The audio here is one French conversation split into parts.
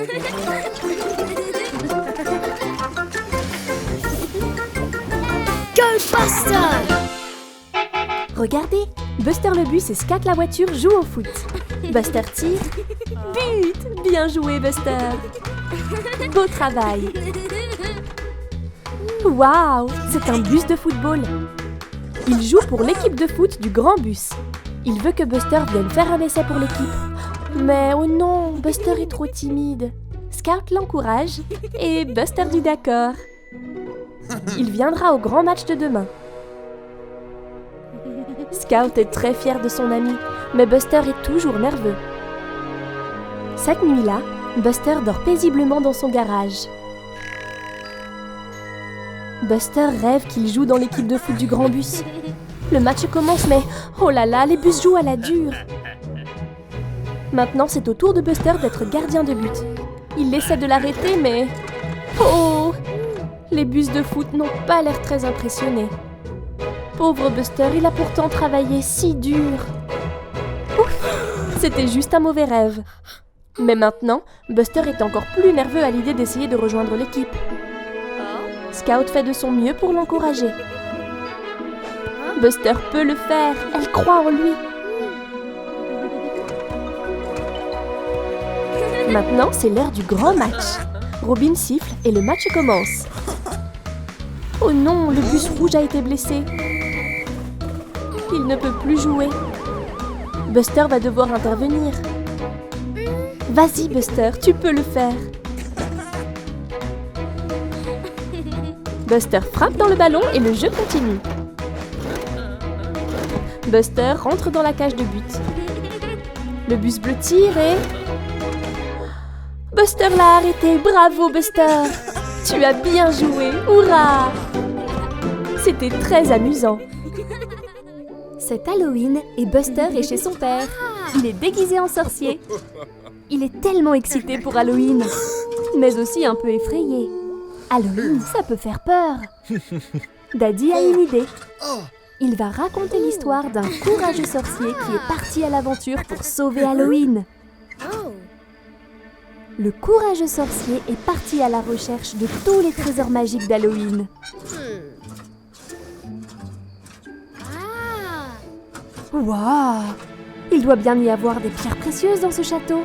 Go Buster! Regardez, Buster le bus et Scat la voiture jouent au foot. Buster tire. But! Bien joué, Buster! Beau travail! Waouh! C'est un bus de football! Il joue pour l'équipe de foot du grand bus. Il veut que Buster vienne faire un essai pour l'équipe. Mais oh non, Buster est trop timide. Scout l'encourage et Buster dit d'accord. Il viendra au grand match de demain. Scout est très fier de son ami, mais Buster est toujours nerveux. Cette nuit-là, Buster dort paisiblement dans son garage. Buster rêve qu'il joue dans l'équipe de foot du grand bus. Le match commence, mais oh là là, les bus jouent à la dure. Maintenant, c'est au tour de Buster d'être gardien de but. Il essaie de l'arrêter, mais... Oh! Les bus de foot n'ont pas l'air très impressionnés. Pauvre Buster, il a pourtant travaillé si dur. Ouf! C'était juste un mauvais rêve. Mais maintenant, Buster est encore plus nerveux à l'idée d'essayer de rejoindre l'équipe. Scout fait de son mieux pour l'encourager. Buster peut le faire, elle croit en lui. Maintenant, c'est l'heure du grand match. Robin siffle et le match commence. Oh non, le bus rouge a été blessé. Il ne peut plus jouer. Buster va devoir intervenir. Vas-y, Buster, tu peux le faire. Buster frappe dans le ballon et le jeu continue. Buster rentre dans la cage de but. Le bus bleu tire et... Buster l'a arrêté, bravo Buster! Tu as bien joué, hurrah! C'était très amusant. C'est Halloween et Buster est chez son père. Il est déguisé en sorcier. Il est tellement excité pour Halloween, mais aussi un peu effrayé. Halloween, ça peut faire peur. Daddy a une idée. Il va raconter l'histoire d'un courageux sorcier qui est parti à l'aventure pour sauver Halloween. Le courageux sorcier est parti à la recherche de tous les trésors magiques d'Halloween. Waouh! Il doit bien y avoir des pierres précieuses dans ce château.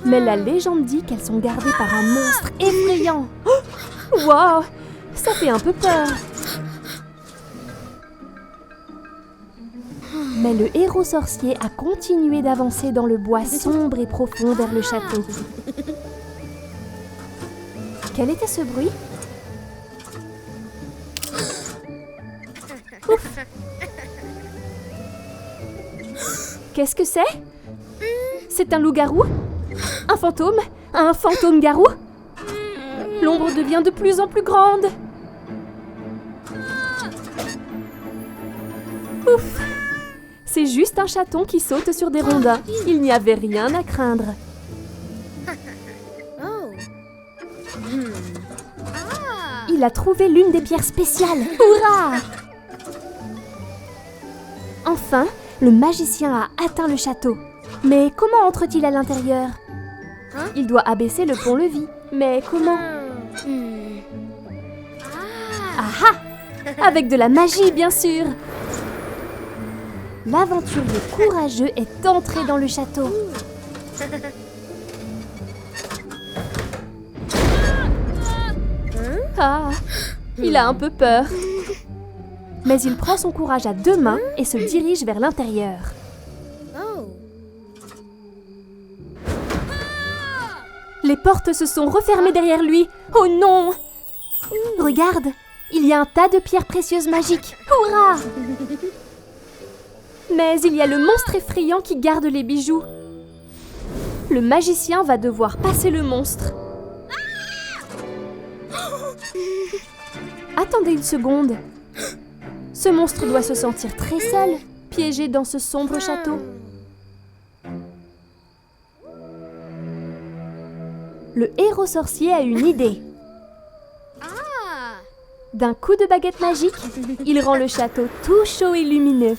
Mais la légende dit qu'elles sont gardées par un monstre effrayant. Waouh! Ça fait un peu peur. Mais le héros sorcier a continué d'avancer dans le bois sombre et profond vers le château. Quel était ce bruit? Ouf! Qu'est-ce que c'est? C'est un loup-garou? Un fantôme? Un fantôme-garou? L'ombre devient de plus en plus grande. Ouf! C'est juste un chaton qui saute sur des rondins. Il n'y avait rien à craindre. Il a trouvé l'une des pierres spéciales. Hurrah! Enfin, le magicien a atteint le château. Mais comment entre-t-il à l'intérieur? Il doit abaisser le pont-levis. Mais comment? Ah ah! Avec de la magie, bien sûr! L'aventurier courageux est entré dans le château. Ah, il a un peu peur. Mais il prend son courage à deux mains et se dirige vers l'intérieur. Les portes se sont refermées derrière lui. Oh non! Regarde, il y a un tas de pierres précieuses magiques. Hurrah! Mais il y a le monstre effrayant qui garde les bijoux. Le magicien va devoir passer le monstre. Attendez une seconde. Ce monstre doit se sentir très seul, piégé dans ce sombre château. Le héros sorcier a une idée. D'un coup de baguette magique, il rend le château tout chaud et lumineux.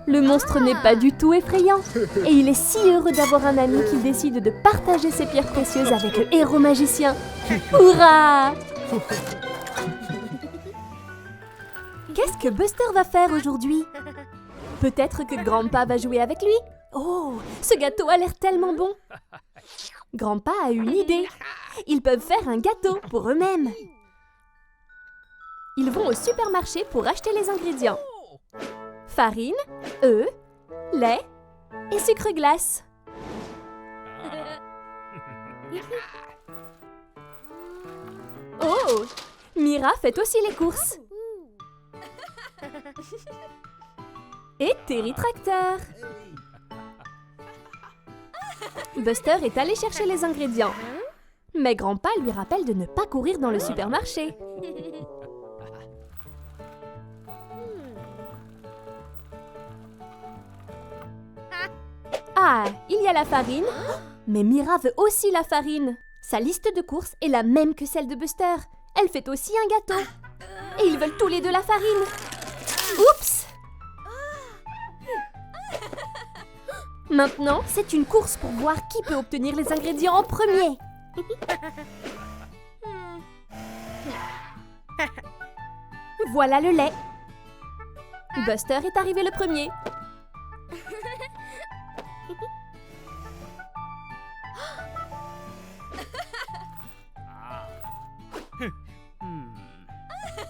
Le monstre n'est pas du tout effrayant. Et il est si heureux d'avoir un ami qu'il décide de partager ses pierres précieuses avec le héros magicien. Hurrah! Qu'est-ce que Buster va faire aujourd'hui? Peut-être que Grandpa va jouer avec lui? Oh, ce gâteau a l'air tellement bon! Grandpa a une idée. Ils peuvent faire un gâteau pour eux-mêmes. Ils vont au supermarché pour acheter les ingrédients. Farine, œufs, lait et sucre glace. Oh, Mira fait aussi les courses. Et Terry Tracteur. Buster est allé chercher les ingrédients. Mais Grandpa lui rappelle de ne pas courir dans le supermarché. Ah, il y a la farine. Mais Mira veut aussi la farine. Sa liste de courses est la même que celle de Buster. Elle fait aussi un gâteau. Et ils veulent tous les deux la farine. Oups! Maintenant, c'est une course pour voir qui peut obtenir les ingrédients en premier. Voilà le lait. Buster est arrivé le premier.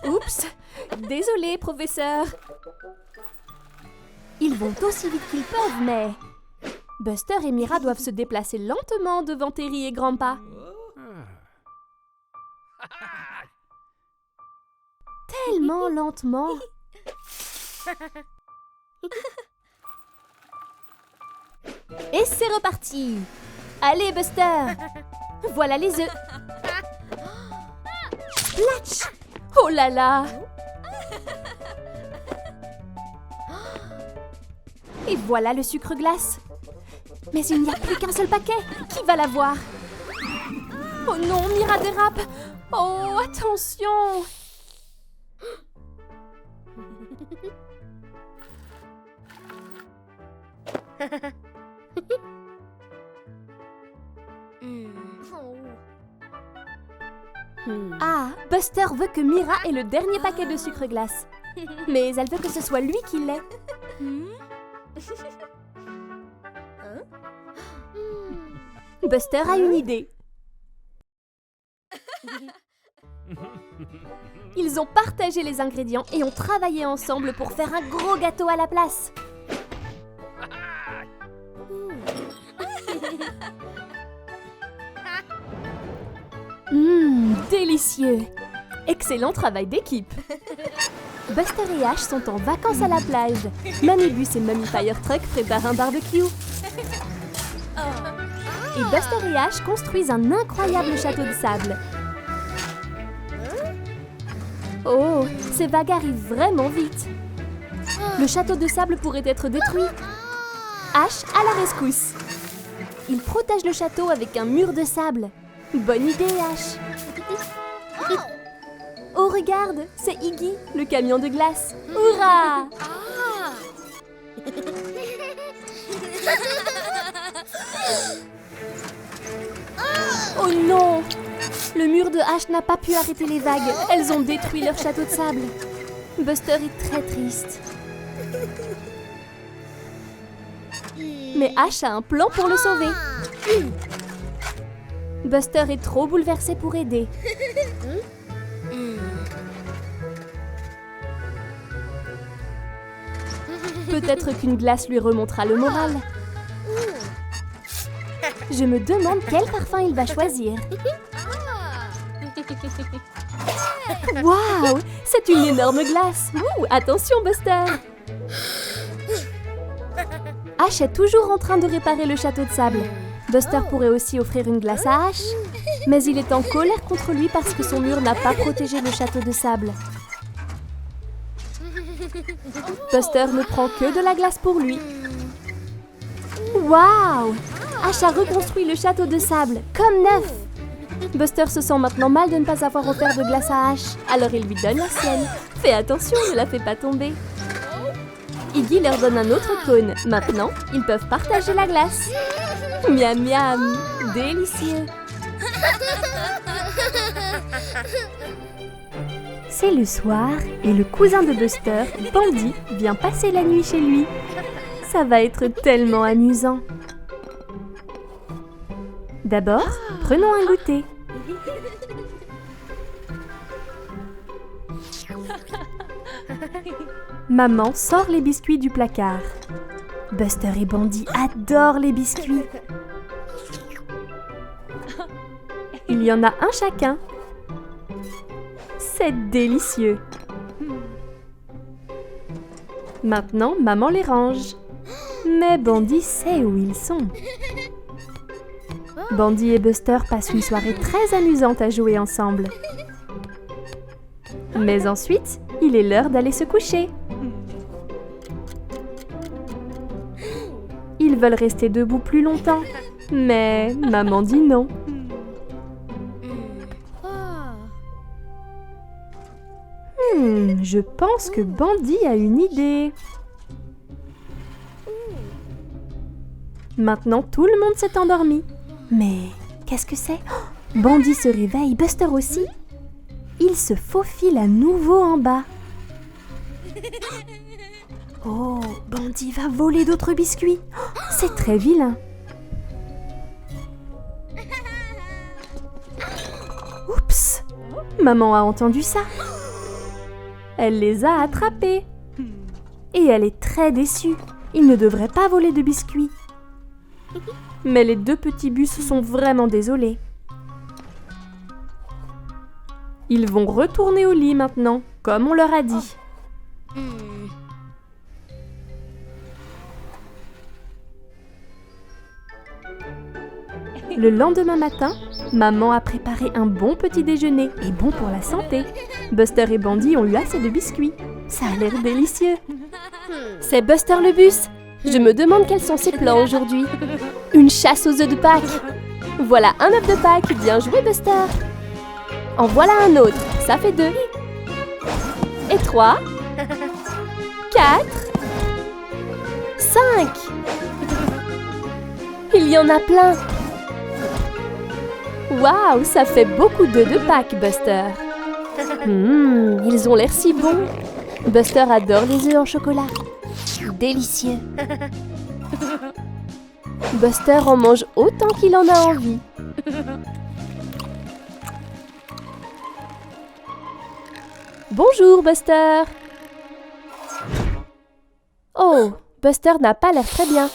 Oups! Désolé, professeur. Ils vont aussi vite qu'ils peuvent, mais... Buster et Mira doivent se déplacer lentement devant Terry et Grandpa. Tellement lentement. Et c'est reparti. Allez, Buster. Voilà les œufs. Splatch! Oh là là! Et voilà le sucre glace. Mais il n'y a plus qu'un seul paquet. Qui va l'avoir? Oh non, Mira dérape. Oh, attention! Ah, Buster veut que Mira ait le dernier paquet de sucre glace. Mais elle veut que ce soit lui qui l'ait. Buster a une idée. Ils ont partagé les ingrédients et ont travaillé ensemble pour faire un gros gâteau à la place. Délicieux! Excellent travail d'équipe! Buster et Ash sont en vacances à la plage. Mamie Bus et Mamie Fire Truck préparent un barbecue. Et Buster et Ash construisent un incroyable château de sable. Oh, ces vagues arrivent vraiment vite. Le château de sable pourrait être détruit. Ash à la rescousse. Il protège le château avec un mur de sable. Bonne idée, Ash. Oh, regarde, c'est Iggy, le camion de glace. Hurrah! Oh non! Le mur de Ash n'a pas pu arrêter les vagues. Elles ont détruit leur château de sable. Buster est très triste. Mais Ash a un plan pour le sauver. Buster est trop bouleversé pour aider. Peut-être qu'une glace lui remontera le moral. Je me demande quel parfum il va choisir. Waouh! C'est une énorme glace! Ouh, attention, Buster! Ash est toujours en train de réparer le château de sable. Buster pourrait aussi offrir une glace à Ash, mais il est en colère contre lui parce que son mur n'a pas protégé le château de sable. Buster ne prend que de la glace pour lui. Waouh! Ash a reconstruit le château de sable, comme neuf! Buster se sent maintenant mal de ne pas avoir offert de glace à Ash, alors il lui donne la sienne. Fais attention, ne la fais pas tomber. Iggy leur donne un autre cône. Maintenant, ils peuvent partager la glace. Miam miam, délicieux. C'est le soir et le cousin de Buster, Bandy, vient passer la nuit chez lui. Ça va être tellement amusant. D'abord, prenons un goûter. Maman sort les biscuits du placard. Buster et Bandy adorent les biscuits. Il y en a un chacun. C'est délicieux. Maintenant, maman les range. Mais Bandy sait où ils sont. Bandy et Buster passent une soirée très amusante à jouer ensemble. Mais ensuite, il est l'heure d'aller se coucher. Ils veulent rester debout plus longtemps, mais maman dit non. Je pense que Bandy a une idée. Maintenant, tout le monde s'est endormi. Mais qu'est-ce que c'est? Bandy se réveille, Buster aussi. Il se faufile à nouveau en bas. Oh, Bandy va voler d'autres biscuits. C'est très vilain. Oups! Maman a entendu ça. Elle les a attrapés. Et elle est très déçue. Il ne devrait pas voler de biscuits. Mais les deux petits bus sont vraiment désolés. Ils vont retourner au lit maintenant, comme on leur a dit. Le lendemain matin, maman a préparé un bon petit déjeuner et bon pour la santé. Buster et Bandy ont eu assez de biscuits. Ça a l'air délicieux. C'est Buster le bus. Je me demande quels sont ses plans aujourd'hui. Une chasse aux œufs de Pâques. Voilà un œuf de Pâques. Bien joué, Buster. En voilà un autre. Ça fait 2. Et 3. 4. 5. Il y en a plein. Waouh, ça fait beaucoup d'œufs de Pâques, Buster. Ils ont l'air si bons. Buster adore les œufs en chocolat. Délicieux. Buster en mange autant qu'il en a envie. Bonjour, Buster. Oh, Buster n'a pas l'air très bien.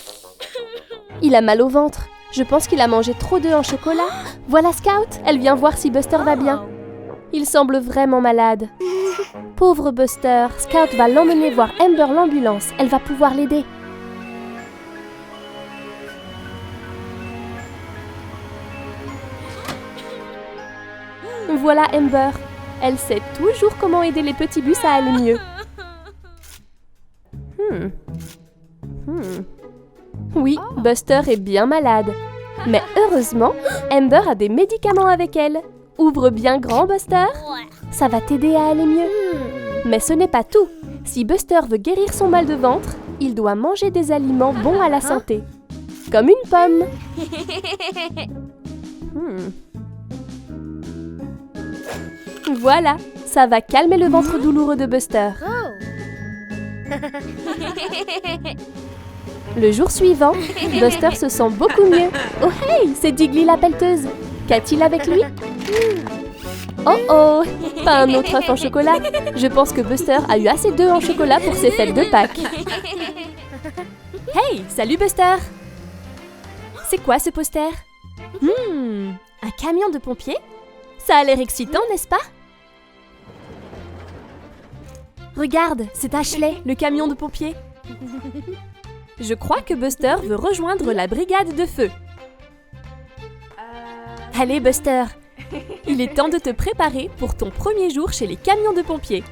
Il a mal au ventre. Je pense qu'il a mangé trop d'œufs en chocolat. Voilà Scout, elle vient voir si Buster va bien. Il semble vraiment malade. Pauvre Buster, Scout va l'emmener voir Amber l'ambulance. Elle va pouvoir l'aider. Voilà Amber. Elle sait toujours comment aider les petits bus à aller mieux. Oui, Buster est bien malade. Mais heureusement, Amber a des médicaments avec elle. Ouvre bien grand, Buster. Ça va t'aider à aller mieux. Mais ce n'est pas tout. Si Buster veut guérir son mal de ventre, il doit manger des aliments bons à la santé. Comme une pomme. Voilà, ça va calmer le ventre douloureux de Buster. Le jour suivant, Buster se sent beaucoup mieux. Oh hey, c'est Diggly la pelleteuse. Qu'a-t-il avec lui? Oh oh, pas un autre œuf en chocolat. Je pense que Buster a eu assez d'œufs en chocolat pour ses fêtes de Pâques. Hey, salut Buster. C'est quoi ce poster? Un camion de pompiers? Ça a l'air excitant, n'est-ce pas? Regarde, c'est Ashley, le camion de pompiers. Je crois que Buster veut rejoindre la brigade de feu. Allez Buster, il est temps de te préparer pour ton premier jour chez les camions de pompiers.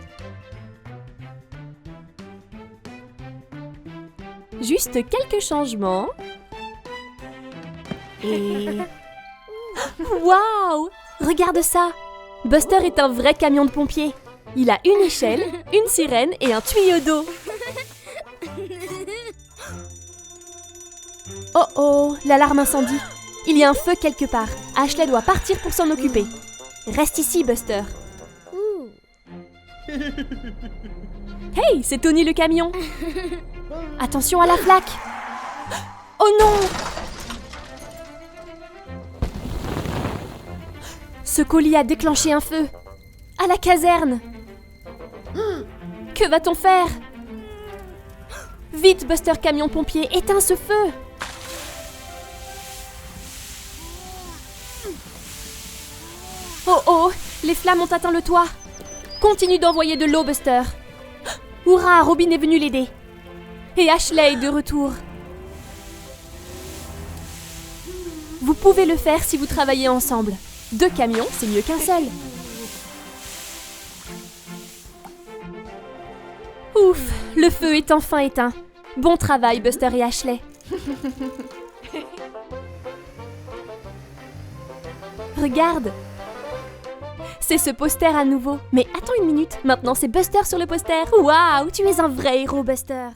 Juste quelques changements. Et... Waouh! Regarde ça! Buster est un vrai camion de pompiers. Il a une échelle, une sirène et un tuyau d'eau. Oh oh, l'alarme incendie. Il y a un feu quelque part. Ashley doit partir pour s'en occuper. Reste ici, Buster. Hey, c'est Tony le camion. Attention à la flaque. Oh non! Ce colis a déclenché un feu. À la caserne. Que va-t-on faire? Vite, Buster camion pompier, éteins ce feu! Oh oh, les flammes ont atteint le toit. Continue d'envoyer de l'eau, Buster. Hurrah, Robin est venu l'aider. Et Ashley est de retour. Vous pouvez le faire si vous travaillez ensemble. 2 camions, c'est mieux qu'un seul. Ouf, le feu est enfin éteint. Bon travail, Buster et Ashley. Regarde. C'est ce poster à nouveau. Mais attends une minute, maintenant c'est Buster sur le poster. Waouh, tu es un vrai héros, Buster.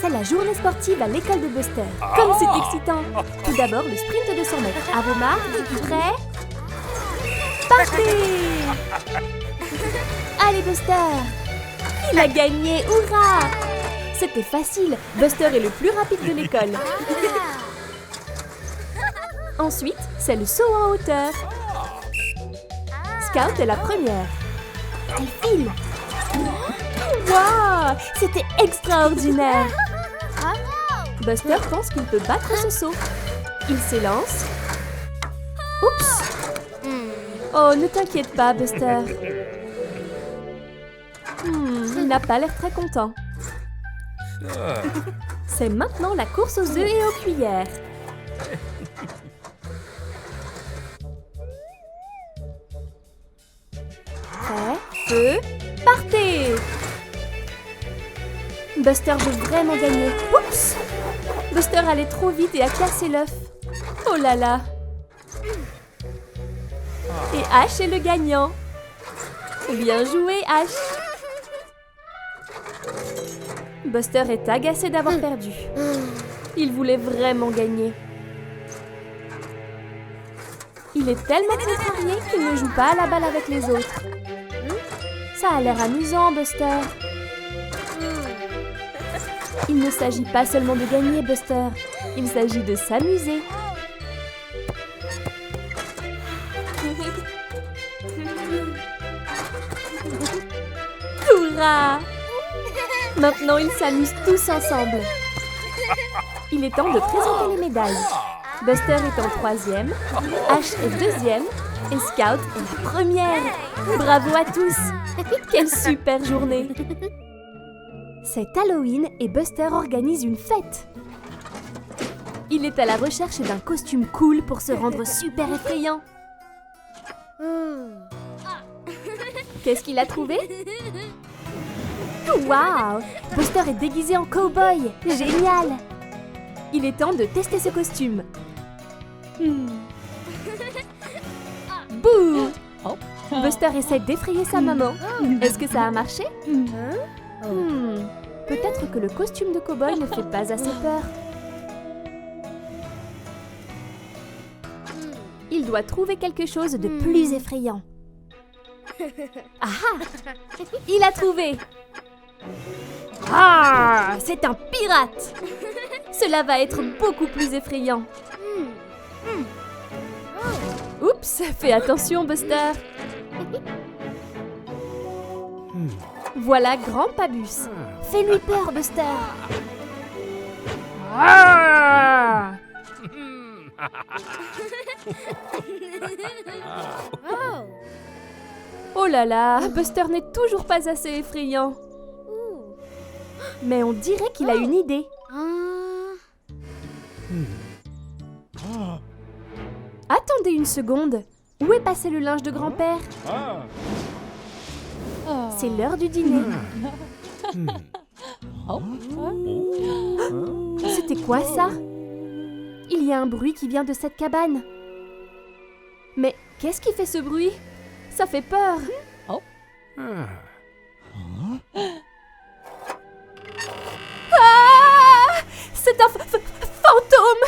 C'est la journée sportive à l'école de Buster. Comme c'est excitant! Tout d'abord, le sprint de 100 mètres. À vos marques, prêts? Partez! Allez, Buster! Il a gagné! Hurrah! C'était facile. Buster est le plus rapide de l'école. Ensuite, c'est le saut en hauteur. Scout est la première. Elle file! Wow! C'était extraordinaire! Buster pense qu'il peut battre ce saut. Il s'élance. Oups! Oh, ne t'inquiète pas, Buster. Il n'a pas l'air très content. C'est maintenant la course aux œufs et aux cuillères. Prêt, feu, partez! Buster veut vraiment gagner. Oups! Buster allait trop vite et a cassé l'œuf. Oh là là! Et Ash est le gagnant. Bien joué, Ash! Buster est agacé d'avoir perdu. Il voulait vraiment gagner. Il est tellement contrarié qu'il ne joue pas à la balle avec les autres. Ça a l'air amusant, Buster. Il ne s'agit pas seulement de gagner, Buster. Il s'agit de s'amuser. Hurrah! Maintenant, ils s'amusent tous ensemble. Il est temps de présenter les médailles. Buster est en 3e, Ash est 2e et Scout est la première. Bravo à tous! Quelle super journée! C'est Halloween et Buster organise une fête. Il est à la recherche d'un costume cool pour se rendre super effrayant. Qu'est-ce qu'il a trouvé? Waouh! Buster est déguisé en cow-boy! Génial! Il est temps de tester ce costume. Bouh! Buster essaie d'effrayer sa maman. Est-ce que ça a marché? Peut-être que le costume de cow-boy ne fait pas assez peur. Il doit trouver quelque chose de plus effrayant. Ah! Il a trouvé! Ah! C'est un pirate! Cela va être beaucoup plus effrayant. Oups! Fais attention, Buster! Voilà Grand Pabus. Fais-lui peur, Buster! Ah! Oh là là, Buster n'est toujours pas assez effrayant. Mais on dirait qu'il a une idée. Attendez une seconde. Où est passé le linge de grand-père? C'est l'heure du dîner. C'était quoi ça? Il y a un bruit qui vient de cette cabane. Mais qu'est-ce qui fait ce bruit? Ça fait peur. Ah! C'est un fantôme!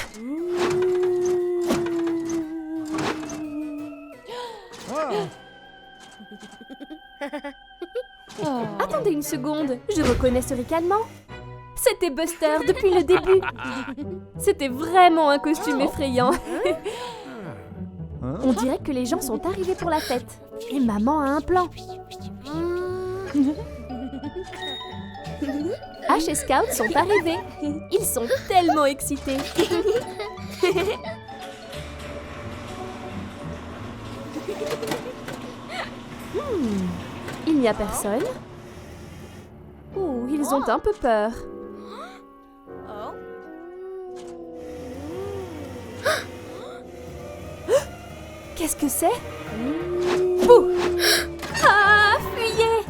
Attendez une seconde, je reconnais ce ricanement. C'était Buster depuis le début. C'était vraiment un costume effrayant. On dirait que les gens sont arrivés pour la fête. Et maman a un plan. Ash et Scout sont arrivés. Ils sont tellement excités. Il n'y a personne. Oh, ils ont un peu peur. Qu'est-ce que c'est? Bouh! Ah, fuyez!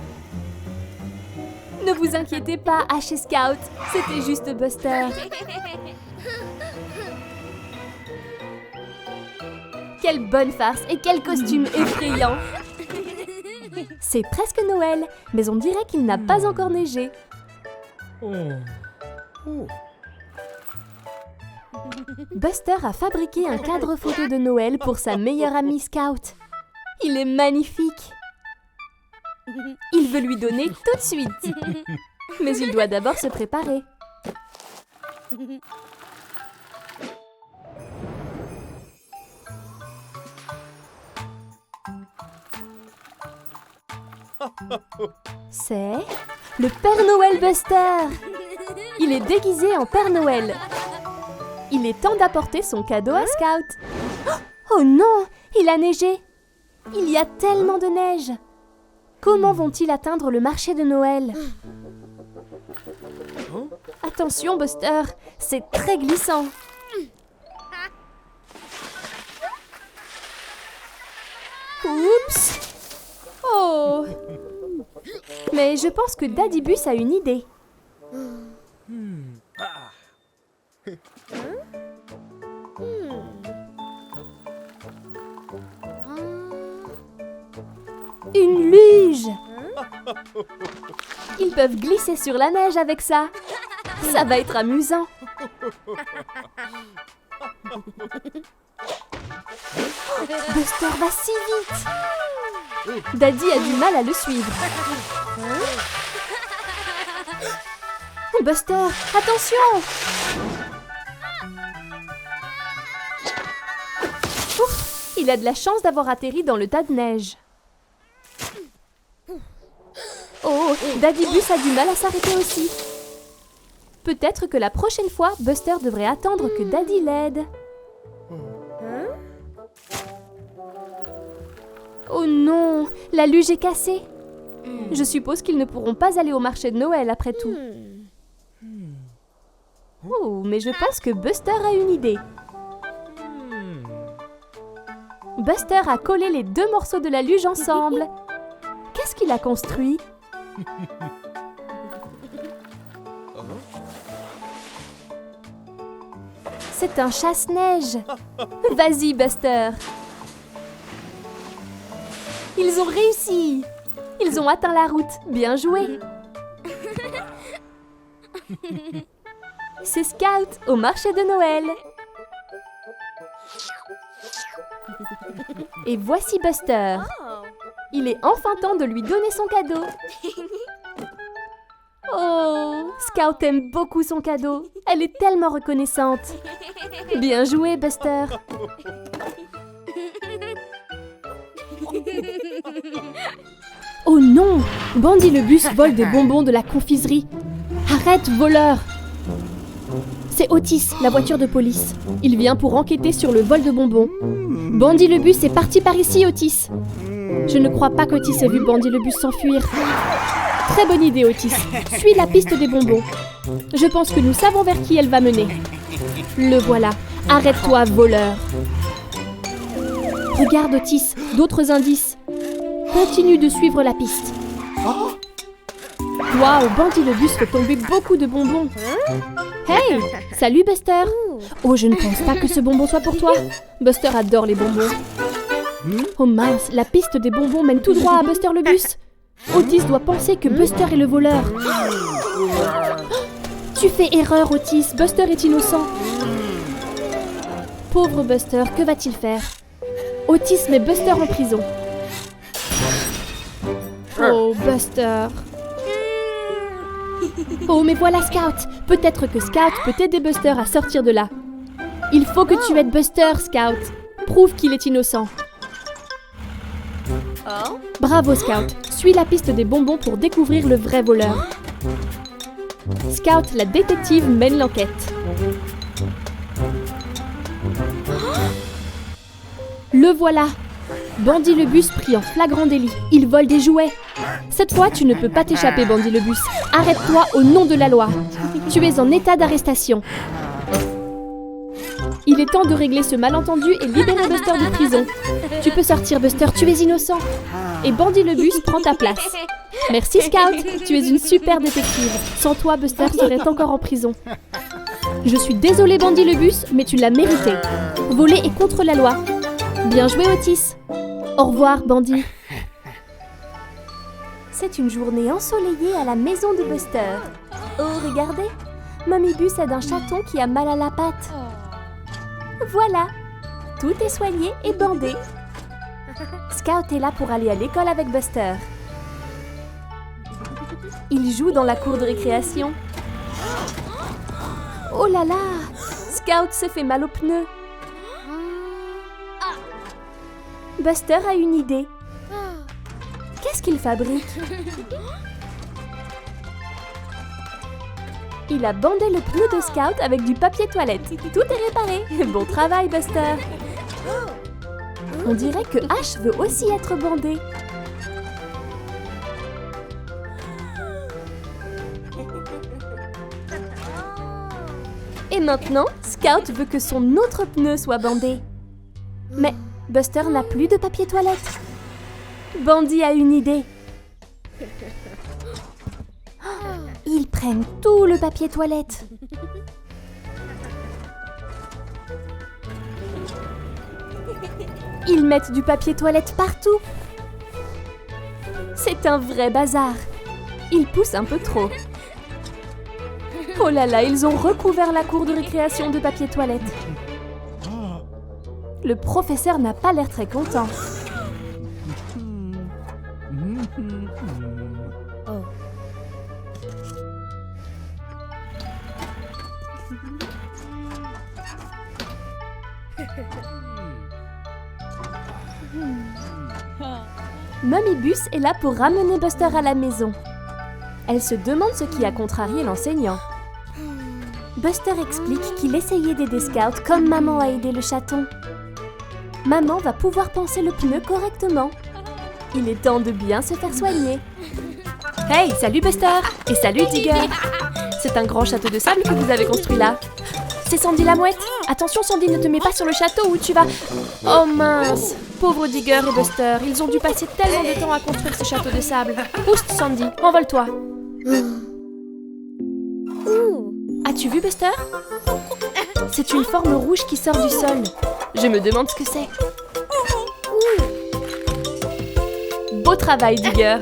Ne vous inquiétez pas, Ash et Scout. C'était juste Buster. Quelle bonne farce et quel costume effrayant! C'est presque Noël, mais on dirait qu'il n'a pas encore neigé. Buster a fabriqué un cadre photo de Noël pour sa meilleure amie Scout. Il est magnifique. Il veut lui donner tout de suite. Mais il doit d'abord se préparer. C'est le Père Noël Buster. Il est déguisé en Père Noël. Il est temps d'apporter son cadeau à Scout. Oh non, il a neigé. Il y a tellement de neige. Comment vont-ils atteindre le marché de Noël? Attention, Buster, c'est très glissant. Oups. Oh. Mais je pense que Daddy Bus a une idée. Une luge! Ils peuvent glisser sur la neige avec ça. Ça va être amusant. Buster va si vite. Daddy a du mal à le suivre. Buster, attention! Ouf, il a de la chance d'avoir atterri dans le tas de neige. Oh, Daddy Bus a du mal à s'arrêter aussi. Peut-être que la prochaine fois, Buster devrait attendre que Daddy l'aide. Oh non, la luge est cassée. Je suppose qu'ils ne pourront pas aller au marché de Noël après tout. Oh, mais je pense que Buster a une idée. Buster a collé les deux morceaux de la luge ensemble. Qu'est-ce qu'il a construit? C'est un chasse-neige. Vas-y, Buster. Ils ont réussi. Ils ont atteint la route. Bien joué. C'est Scout au marché de Noël. Et voici Buster. Il est enfin temps de lui donner son cadeau. Oh, Scout aime beaucoup son cadeau. Elle est tellement reconnaissante. Bien joué, Buster. Oh non! Bandy le bus vole des bonbons de la confiserie. Arrête, voleur! C'est Otis, la voiture de police. Il vient pour enquêter sur le vol de bonbons. Bandy le bus est parti par ici, Otis. Je ne crois pas qu'Otis ait vu Bandy le bus s'enfuir. Très bonne idée, Otis. Suis la piste des bonbons. Je pense que nous savons vers qui elle va mener. Le voilà. Arrête-toi, voleur. Regarde, Otis, d'autres indices. Continue de suivre la piste. Waouh, Bandy le bus fait tomber beaucoup de bonbons. Hey, salut Buster. Oh, je ne pense pas que ce bonbon soit pour toi. Buster adore les bonbons. Oh mince, la piste des bonbons mène tout droit à Buster le bus. Otis doit penser que Buster est le voleur. Tu fais erreur, Otis. Buster est innocent. Pauvre Buster, que va-t-il faire? Otis met Buster en prison. Oh, Buster. Oh, mais voilà Scout. Peut-être que Scout peut aider Buster à sortir de là. Il faut que tu aides Buster, Scout. Prouve qu'il est innocent. Bravo, Scout. Suis la piste des bonbons pour découvrir le vrai voleur. Scout, la détective, mène l'enquête. Le voilà. Bandy le bus pris en flagrant délit. Il vole des jouets. Cette fois, tu ne peux pas t'échapper, Bandy le bus. Arrête-toi au nom de la loi. Tu es en état d'arrestation. Il est temps de régler ce malentendu et libérer Buster de prison. Tu peux sortir, Buster, tu es innocent. Et Bandy le bus prend ta place. Merci, Scout. Tu es une super détective. Sans toi, Buster serait encore en prison. Je suis désolée, Bandy le bus, mais tu l'as mérité. Voler est contre la loi. Bien joué, Otis. Au revoir, Bandy. C'est une journée ensoleillée à la maison de Buster. Oh, regardez. Mommy Bus aide un chaton qui a mal à la patte. Voilà. Tout est soigné et bandé. Scout est là pour aller à l'école avec Buster. Il joue dans la cour de récréation. Oh là là! Scout se fait mal aux pneus. Buster a une idée. Qu'est-ce qu'il fabrique? Il a bandé le pneu de Scout avec du papier toilette. Tout est réparé. Bon travail, Buster. On dirait que Ash veut aussi être bandé. Et maintenant, Scout veut que son autre pneu soit bandé. Mais Buster n'a plus de papier toilette. Bandy a une idée. Ils prennent tout le papier toilette. Ils mettent du papier toilette partout. C'est un vrai bazar. Ils poussent un peu trop. Oh là là, ils ont recouvert la cour de récréation de papier toilette. Le professeur n'a pas l'air très content. Mummy Bus est là pour ramener Buster à la maison. Elle se demande ce qui a contrarié l'enseignant. Buster explique qu'il essayait d'aider Scout comme maman a aidé le chaton. Maman va pouvoir panser le pneu correctement. Il est temps de bien se faire soigner. Hey, salut Buster! Et salut Digger! C'est un grand château de sable que vous avez construit là. C'est Sandy la mouette. Attention Sandy, ne te mets pas sur le château ou tu vas... Oh mince! Pauvre Digger et Buster, ils ont dû passer tellement de temps à construire ce château de sable. Pousse Sandy, envole-toi. As-tu vu Buster? C'est une forme rouge qui sort du sol. Je me demande ce que c'est. Beau travail Digger.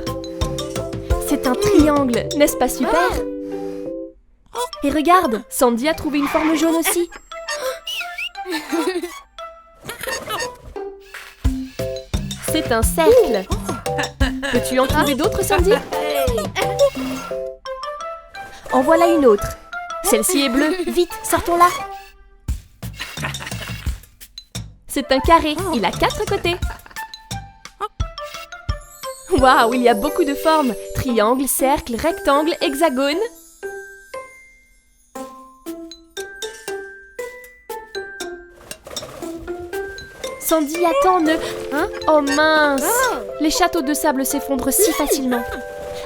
C'est un triangle, n'est-ce pas super? Et regarde, Sandy a trouvé une forme jaune aussi. C'est un cercle. Peux-tu en trouver d'autres, Sandy? En voilà une autre. Celle-ci est bleue. Vite, sortons-la. C'est un carré. Il a 4 côtés. Waouh, il y a beaucoup de formes. Triangle, cercle, rectangle, hexagone. Sandy, attends, ne... Hein? Oh mince! Les châteaux de sable s'effondrent si facilement.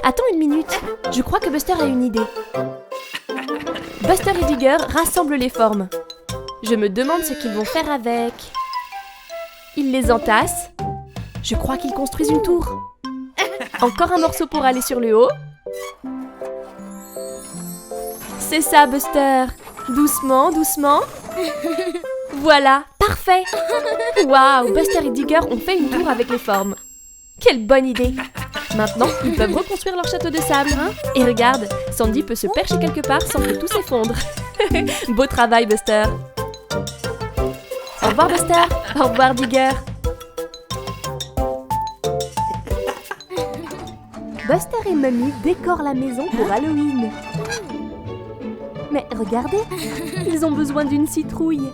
Attends une minute. Je crois que Buster a une idée. Buster et Digger rassemblent les formes. Je me demande ce qu'ils vont faire avec. Ils les entassent. Je crois qu'ils construisent une tour. Encore un morceau pour aller sur le haut. C'est ça, Buster. Doucement, doucement. Voilà, parfait. Waouh, Buster et Digger ont fait une tour avec les formes. Quelle bonne idée. Maintenant, ils peuvent reconstruire leur château de sable. Et regarde, Sandy peut se percher quelque part sans que tout s'effondre. Beau travail, Buster. Au revoir, Buster. Au revoir, Digger. Buster et Mummy décorent la maison pour Halloween. Mais regardez, ils ont besoin d'une citrouille.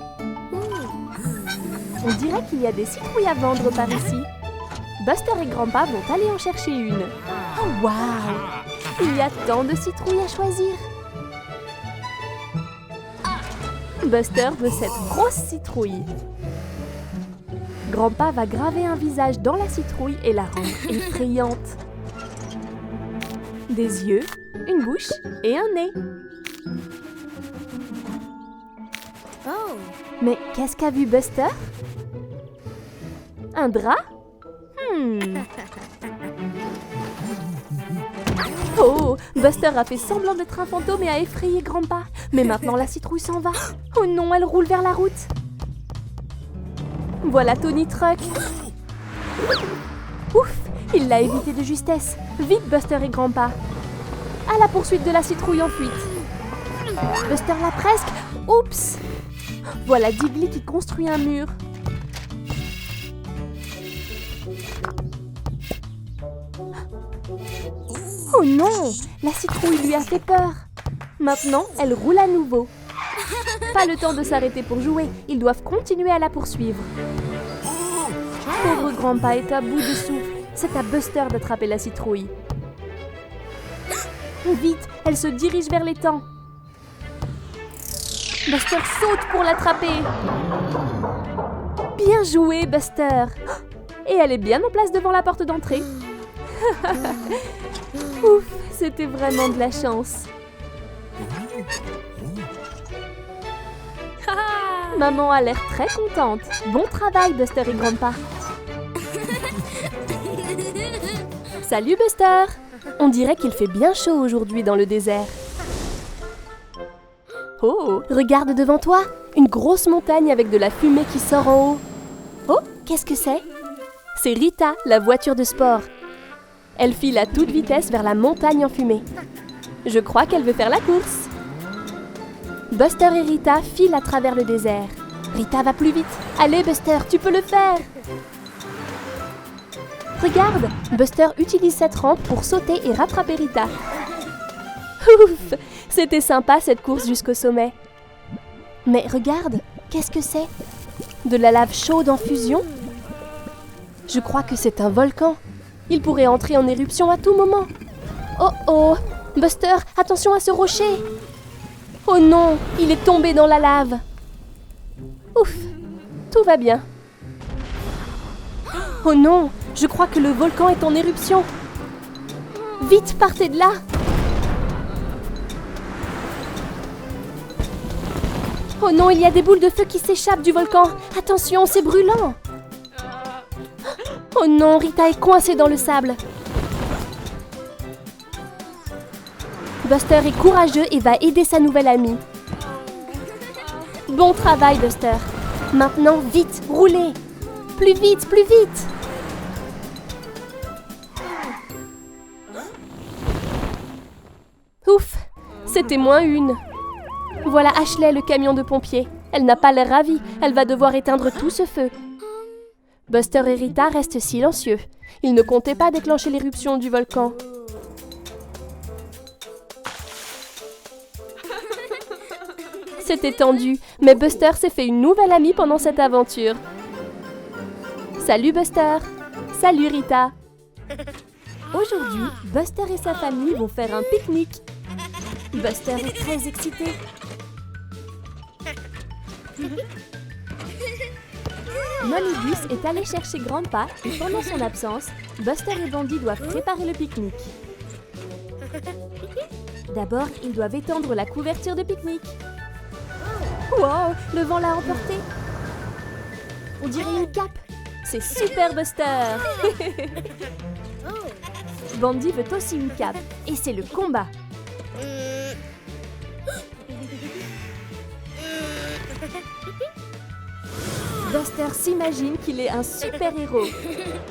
On dirait qu'il y a des citrouilles à vendre par ici. Buster et Grandpa vont aller en chercher une. Oh waouh! Il y a tant de citrouilles à choisir. Buster veut cette grosse citrouille. Grandpa va graver un visage dans la citrouille et la rendre effrayante. Des yeux, une bouche et un nez. Mais qu'est-ce qu'a vu Buster? Un drap? Oh, Buster a fait semblant d'être un fantôme et a effrayé Grandpa. Mais maintenant la citrouille s'en va. Oh non, elle roule vers la route. Voilà Tony Truck. Ouf, il l'a évité de justesse. Vite Buster et Grandpa. À la poursuite de la citrouille en fuite. Buster l'a presque. Oups. Voilà Diggly qui construit un mur. Oh non! La citrouille lui a fait peur. Maintenant, elle roule à nouveau. Pas le temps de s'arrêter pour jouer. Ils doivent continuer à la poursuivre. Pauvre Grandpa est à bout de souffle. C'est à Buster d'attraper la citrouille. Vite, elle se dirige vers l'étang. Buster saute pour l'attraper. Bien joué, Buster. Et elle est bien en place devant la porte d'entrée. Ouf, c'était vraiment de la chance. Maman a l'air très contente. Bon travail, Buster et Grandpa. Salut, Buster. On dirait qu'il fait bien chaud aujourd'hui dans le désert. Oh, regarde devant toi. Une grosse montagne avec de la fumée qui sort en haut. Oh, qu'est-ce que c'est? C'est Rita, la voiture de sport. Elle file à toute vitesse vers la montagne en fumée. Je crois qu'elle veut faire la course. Buster et Rita filent à travers le désert. Rita va plus vite. Allez Buster, tu peux le faire. Regarde, Buster utilise cette rampe pour sauter et rattraper Rita. Ouf, c'était sympa cette course jusqu'au sommet. Mais regarde, qu'est-ce que c'est? De la lave chaude en fusion? Je crois que c'est un volcan. Il pourrait entrer en éruption à tout moment. Oh oh! Buster, attention à ce rocher! Oh non, il est tombé dans la lave. Ouf, tout va bien. Oh non, je crois que le volcan est en éruption. Vite, partez de là! Oh non, il y a des boules de feu qui s'échappent du volcan. Attention, c'est brûlant. Oh non, Rita est coincée dans le sable. Buster est courageux et va aider sa nouvelle amie. Bon travail, Buster. Maintenant, vite, roulez. Plus vite, plus vite. Ouf, c'était -1. Voilà Ashley, le camion de pompiers. Elle n'a pas l'air ravie. Elle va devoir éteindre tout ce feu. Buster et Rita restent silencieux. Ils ne comptaient pas déclencher l'éruption du volcan. C'était tendu, mais Buster s'est fait une nouvelle amie pendant cette aventure. Salut Buster! Salut Rita! Aujourd'hui, Buster et sa famille vont faire un pique-nique. Buster est très excité. Mommybus est allé chercher Grandpa et pendant son absence, Buster et Bandy doivent préparer le pique-nique. D'abord, ils doivent étendre la couverture de pique-nique. Wow, le vent l'a emporté. On dirait une cape. C'est super Buster. Bandy veut aussi une cape et c'est le combat. Buster s'imagine qu'il est un super-héros.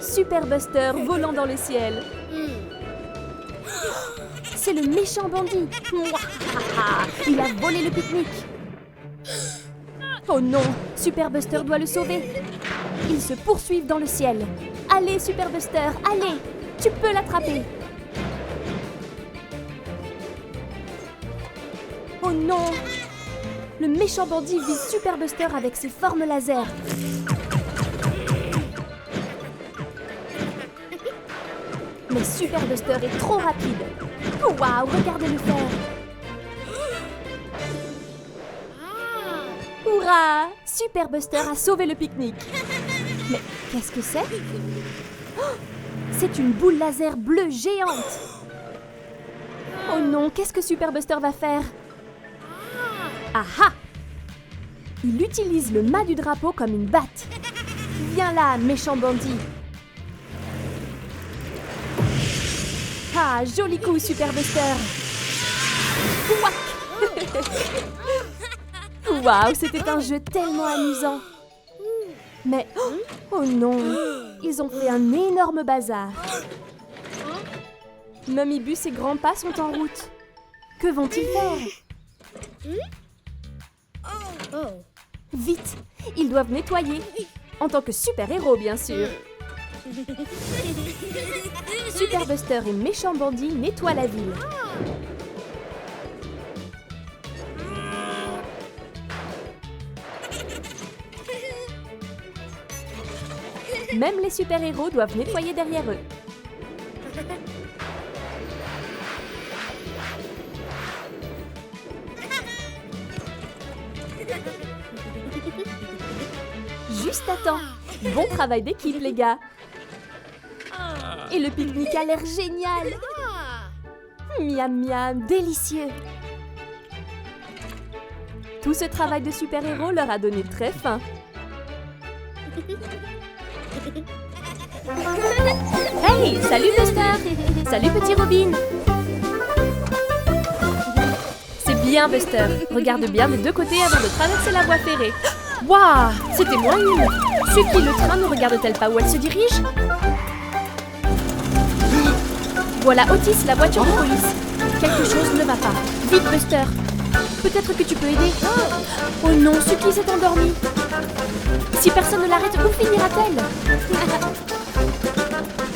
Super Buster volant dans le ciel. C'est le méchant Bandy. Il a volé le pique-nique. Oh non, Super Buster doit le sauver. Ils se poursuivent dans le ciel. Allez, Super Buster, allez, tu peux l'attraper. Oh non, le méchant Bandy vise Super Buster avec ses formes laser. Mais Super Buster est trop rapide. Waouh, regardez-le faire. Hurrah! Super Buster a sauvé le pique-nique. Mais qu'est-ce que c'est? Oh, c'est une boule laser bleue géante. Oh non, qu'est-ce que Super Buster va faire? Ah ah! Il utilise le mât du drapeau comme une batte. Viens là, méchant Bandy. Ah, joli coup, Super Buster. Ouac! Waouh, c'était un jeu tellement amusant. Mais, oh non, ils ont fait un énorme bazar. Mommybus et Grandpa sont en route. Que vont-ils faire? Vite, ils doivent nettoyer. En tant que super-héros, bien sûr. Super Buster et méchant Bandy nettoient la ville. Même les super-héros doivent nettoyer derrière eux. Juste à temps. Bon travail d'équipe, les gars. Et le pique-nique a l'air génial. Miam miam, délicieux. Tout ce travail de super-héros leur a donné très faim. Hey, salut Buster! Salut petit Robin! C'est bien Buster, regarde bien des deux côtés avant de traverser la voie ferrée. Waouh, c'était -1. C'est qui le train, ne regarde-t-elle pas où elle se dirige? Voilà Otis, la voiture de police. Quelque chose ne va pas. Vite Buster! Peut-être que tu peux aider. Oh non, Suki s'est endormie. Si personne ne l'arrête, où finira-t-elle?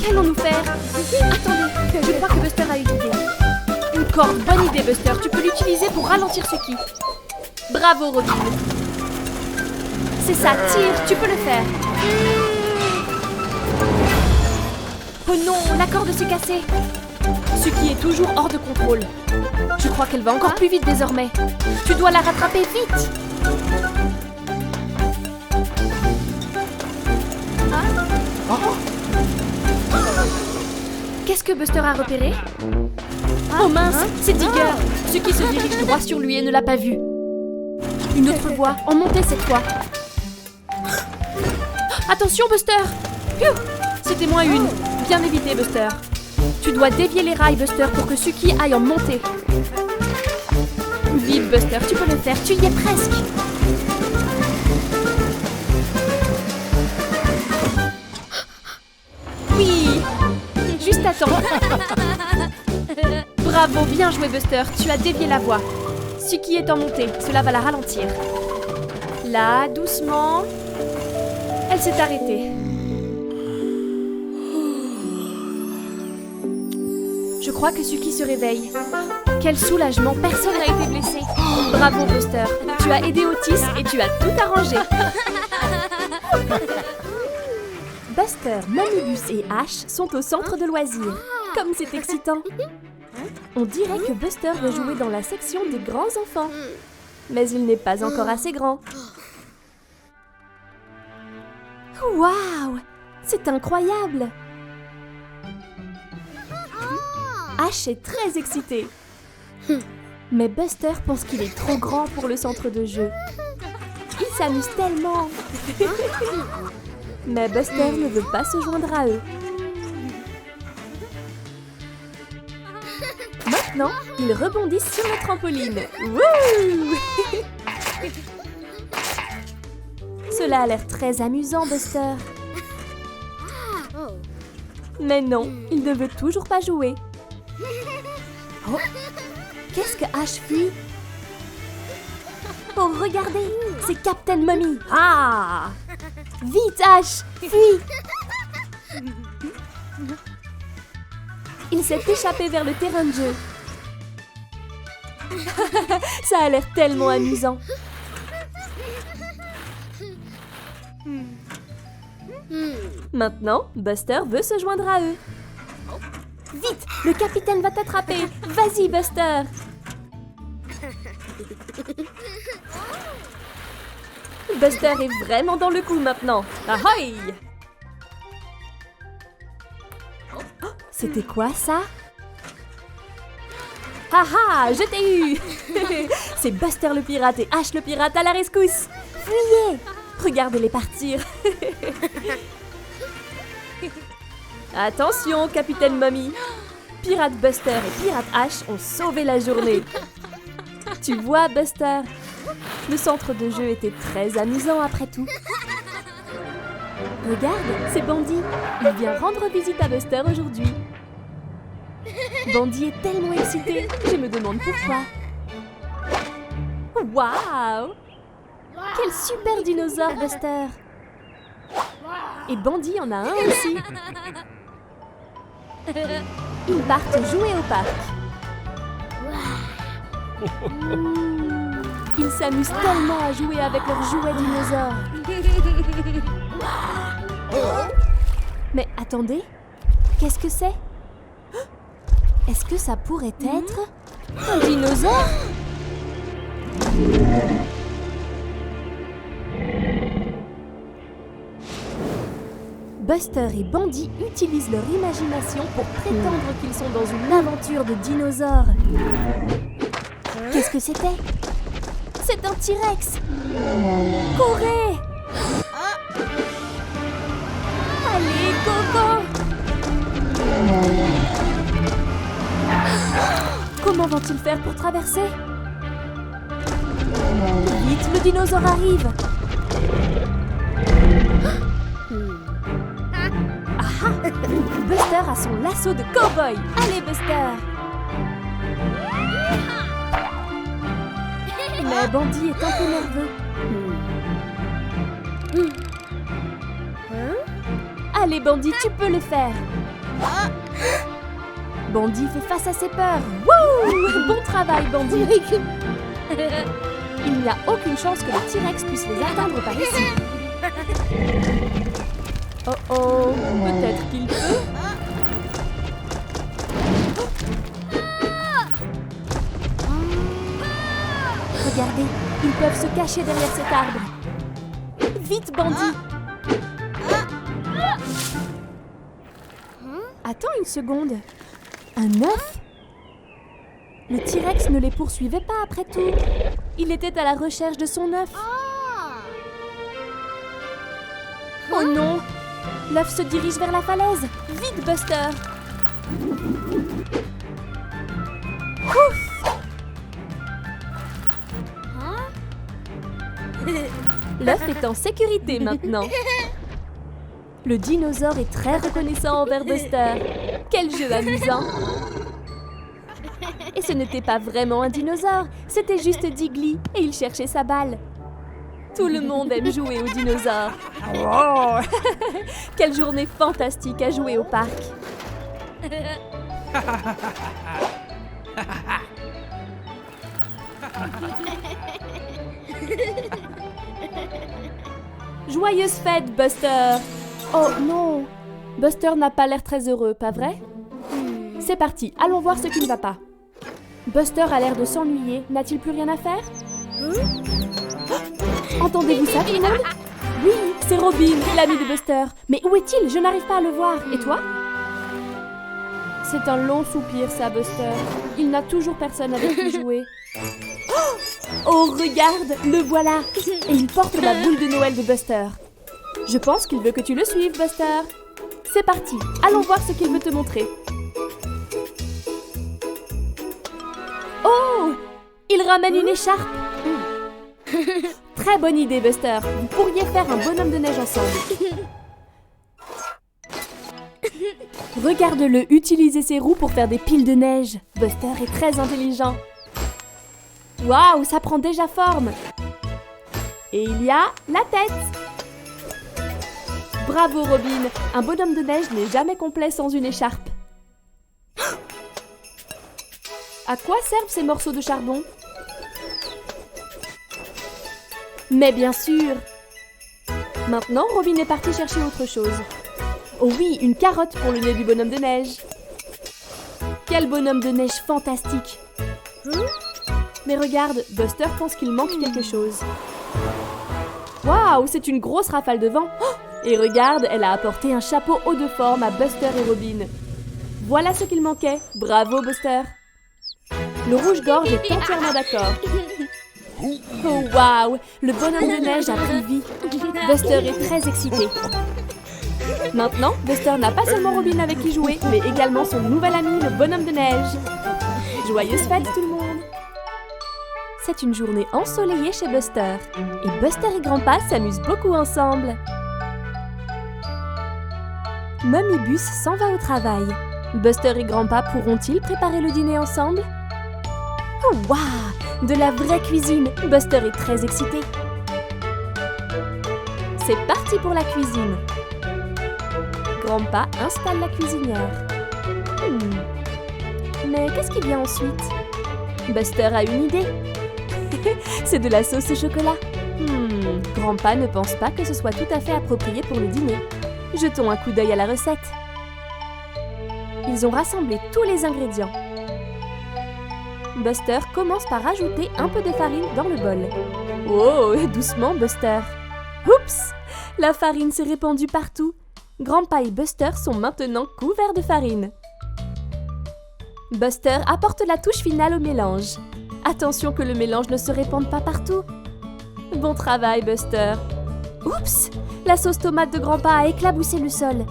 Qu'allons-nous faire? Attendez, je crois que Buster a une idée. Une corde, bonne idée Buster. Tu peux l'utiliser pour ralentir Suki. Bravo Robin. C'est ça, tire, tu peux le faire. Oh non, la corde s'est cassée. Suki est toujours hors de contrôle. Je crois qu'elle va encore plus vite désormais. Tu dois la rattraper vite. Qu'est-ce que Buster a repéré? Oh mince, c'est Digger. Suki se dirige droit sur lui et ne l'a pas vu. Une autre voie, en montée cette fois. Attention Buster! Phew, c'était moins une. Bien évité Buster. Tu dois dévier les rails Buster pour que Suki aille en montée. Vite Buster, tu peux le faire, tu y es presque. Oui, juste à temps. Bravo, bien joué Buster, tu as dévié la voie. Suki est en montée, cela va la ralentir. Là, doucement. Elle s'est arrêtée. Je crois que Suki se réveille. Quel soulagement, personne n'a été blessé. Bravo Buster, tu as aidé Otis et tu as tout arrangé. Buster, Mamibus et Ash sont au centre de loisirs. Comme c'est excitant. On dirait que Buster veut jouer dans la section des grands enfants. Mais il n'est pas encore assez grand. Waouh! C'est incroyable! Ash est très excité. Mais Buster pense qu'il est trop grand pour le centre de jeu. Il s'amuse tellement. Mais Buster ne veut pas se joindre à eux. Maintenant, ils rebondissent sur le trampoline. Wouh! Cela a l'air très amusant, Buster. Mais non, il ne veut toujours pas jouer. Oh, qu'est-ce que Ash fuit? Oh, regardez, c'est Captain Mummy. Ah! Vite, Ash, fuis! Il s'est échappé vers le terrain de jeu. Ça a l'air tellement amusant. Maintenant, Buster veut se joindre à eux. Vite, le capitaine va t'attraper. Vas-y, Buster. Buster est vraiment dans le coup maintenant. Ahoy! Oh, c'était quoi ça? Haha, je t'ai eu. C'est Buster le pirate et Ash le pirate à la rescousse. Fuyez! Regardez-les partir. Attention, Capitaine Mummy. Pirate Buster et Pirate Ash ont sauvé la journée. Tu vois, Buster, le centre de jeu était très amusant après tout. Regarde, c'est Bandy. Il vient rendre visite à Buster aujourd'hui. Bandy est tellement excité, je me demande pourquoi. Waouh! Quel super dinosaure, Buster! Et Bandy en a un aussi. Ils partent jouer au parc. Ils s'amusent tellement à jouer avec leurs jouets dinosaures. Mais attendez, qu'est-ce que c'est? Est-ce que ça pourrait être un dinosaure? Buster et Bandy utilisent leur imagination pour prétendre qu'ils sont dans une aventure de dinosaures. Qu'est-ce que c'était? C'est un T-Rex! Courez! Allez, Coco! Comment vont-ils faire pour traverser? Vite, le dinosaure arrive! Ah! Buster a son lasso de cow-boy! Allez, Buster! Mais Bandy est un peu nerveux. Allez, Bandy, tu peux le faire! Bandy fait face à ses peurs. Wouh! Bon travail, Bandy! Il n'y a aucune chance que le T-Rex puisse les atteindre par ici. Oh oh, peut-être qu'il peut. Regardez, ils peuvent se cacher derrière cet arbre. Vite, bandit! Attends une seconde. Un œuf? Le T-Rex ne les poursuivait pas après tout. Il était à la recherche de son œuf. Oh non! L'œuf se dirige vers la falaise. Vite, Buster! Ouf! L'œuf est en sécurité maintenant. Le dinosaure est très reconnaissant envers Buster. Quel jeu amusant! Et ce n'était pas vraiment un dinosaure, c'était juste Diggly et il cherchait sa balle. Tout le monde aime jouer aux dinosaures. Oh quelle journée fantastique à jouer au parc! Joyeuse fête, Buster! Oh non! Buster n'a pas l'air très heureux, pas vrai? C'est parti, allons voir ce qui ne va pas. Buster a l'air de s'ennuyer, n'a-t-il plus rien à faire? Entendez-vous ça, tout le monde? Oui, c'est Robin, l'ami de Buster. Mais où est-il? Je n'arrive pas à le voir. Et toi? C'est un long soupir, ça, Buster. Il n'a toujours personne avec qui jouer. Oh, regarde, le voilà! Et il porte la boule de Noël de Buster. Je pense qu'il veut que tu le suives, Buster. C'est parti, allons voir ce qu'il veut te montrer. Oh! Il ramène une écharpe. Très bonne idée, Buster. Vous pourriez faire un bonhomme de neige ensemble. Regarde-le utiliser ses roues pour faire des piles de neige. Buster est très intelligent. Waouh, ça prend déjà forme. Et il y a la tête. Bravo, Robin. Un bonhomme de neige n'est jamais complet sans une écharpe. À quoi servent ces morceaux de charbon? Mais bien sûr! Maintenant, Robin est parti chercher autre chose. Oh oui, une carotte pour le nez du bonhomme de neige. Quel bonhomme de neige fantastique! Mais regarde, Buster pense qu'il manque quelque chose. Waouh, c'est une grosse rafale de vent! Oh, et regarde, elle a apporté un chapeau haut de forme à Buster et Robin. Voilà ce qu'il manquait. Bravo, Buster! Le rouge-gorge est entièrement d'accord. Oh waouh! Le bonhomme de neige a pris vie. Buster est très excité. Maintenant, Buster n'a pas seulement Robin avec qui jouer, mais également son nouvel ami, le bonhomme de neige. Joyeuse fête tout le monde! C'est une journée ensoleillée chez Buster. Et Buster et Grandpa s'amusent beaucoup ensemble. Mummy Bus s'en va au travail. Buster et Grandpa pourront-ils préparer le dîner ensemble? Oh waouh! De la vraie cuisine! Buster est très excité. C'est parti pour la cuisine. Grandpa installe la cuisinière. Mais qu'est-ce qui vient ensuite? Buster a une idée. C'est de la sauce au chocolat. Grandpa ne pense pas que ce soit tout à fait approprié pour le dîner. Jetons un coup d'œil à la recette. Ils ont rassemblé tous les ingrédients. Buster commence par ajouter un peu de farine dans le bol. Oh, doucement, Buster. Oups! La farine s'est répandue partout. Grandpa et Buster sont maintenant couverts de farine. Buster apporte la touche finale au mélange. Attention que le mélange ne se répande pas partout. Bon travail, Buster. Oups! La sauce tomate de Grandpa a éclaboussé le sol.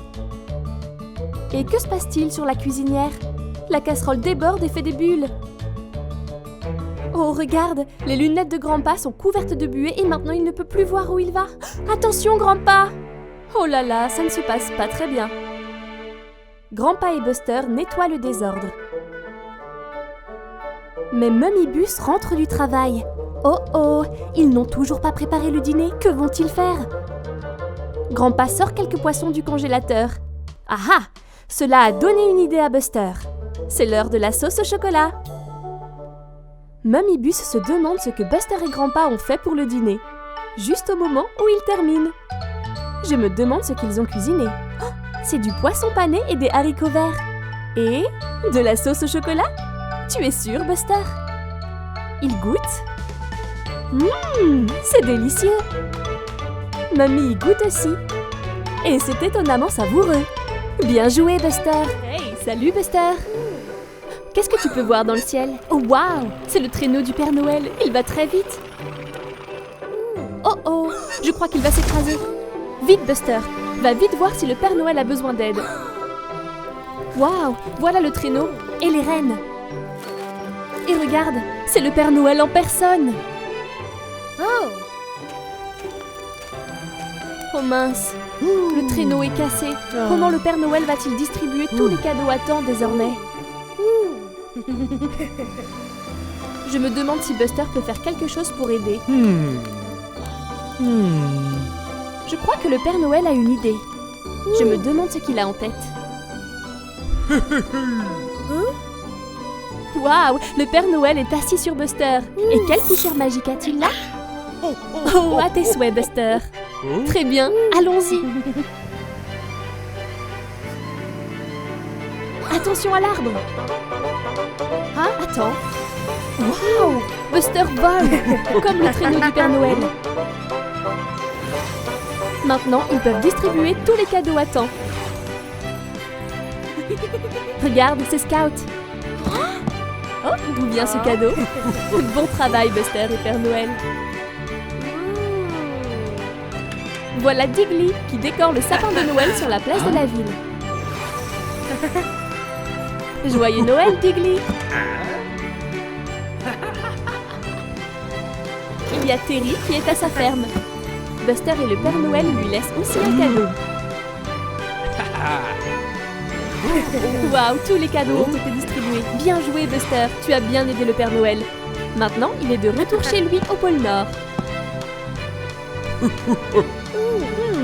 Et que se passe-t-il sur la cuisinière? La casserole déborde et fait des bulles. Oh, regarde! Les lunettes de Grandpa sont couvertes de buée et maintenant il ne peut plus voir où il va. Attention, Grandpa! Oh là là, ça ne se passe pas très bien. Grandpa et Buster nettoient le désordre. Mais Mummy Bus rentre du travail. Oh oh! Ils n'ont toujours pas préparé le dîner. Que vont-ils faire? Grandpa sort quelques poissons du congélateur. Ah ah! Cela a donné une idée à Buster. C'est l'heure de la sauce au chocolat. Mamie Bus se demande ce que Buster et Grandpa ont fait pour le dîner, juste au moment où ils terminent. Je me demande ce qu'ils ont cuisiné. Oh, c'est du poisson pané et des haricots verts. Et de la sauce au chocolat? Tu es sûr, Buster? Il goûte? C'est délicieux! Mamie y goûte aussi. Et c'est étonnamment savoureux. Bien joué, Buster! Hey, salut, Buster! Qu'est-ce que tu peux voir dans le ciel? Oh, waouh! C'est le traîneau du Père Noël. Il va très vite. Oh, oh! Je crois qu'il va s'écraser. Vite, Buster! Va vite voir si le Père Noël a besoin d'aide. Waouh! Voilà le traîneau et les rennes. Et regarde, c'est le Père Noël en personne. Oh, Oh mince, le traîneau est cassé. Comment le Père Noël va-t-il distribuer tous les cadeaux à temps désormais? Je me demande si Buster peut faire quelque chose pour aider. Je crois que le Père Noël a une idée. Je me demande ce qu'il a en tête. Waouh, le Père Noël est assis sur Buster. Et quelle poussière magique a-t-il là? Oh, à tes souhaits, Buster. Très bien, allons-y. Attention à l'arbre. Ah, attends. Waouh, Buster vole, comme le traîneau du Père Noël. Maintenant, ils peuvent distribuer tous les cadeaux à temps. Regarde, c'est Scout. Oh, d'où vient ce cadeau? Bon travail, Buster et Père Noël. Voilà Diggly qui décore le sapin de Noël sur la place de la ville. Joyeux Noël, Diggly! Il y a Terry qui est à sa ferme. Buster et le Père Noël lui laissent aussi un cadeau. Waouh, tous les cadeaux ont été distribués. Bien joué, Buster, tu as bien aidé le Père Noël. Maintenant, il est de retour chez lui au pôle Nord.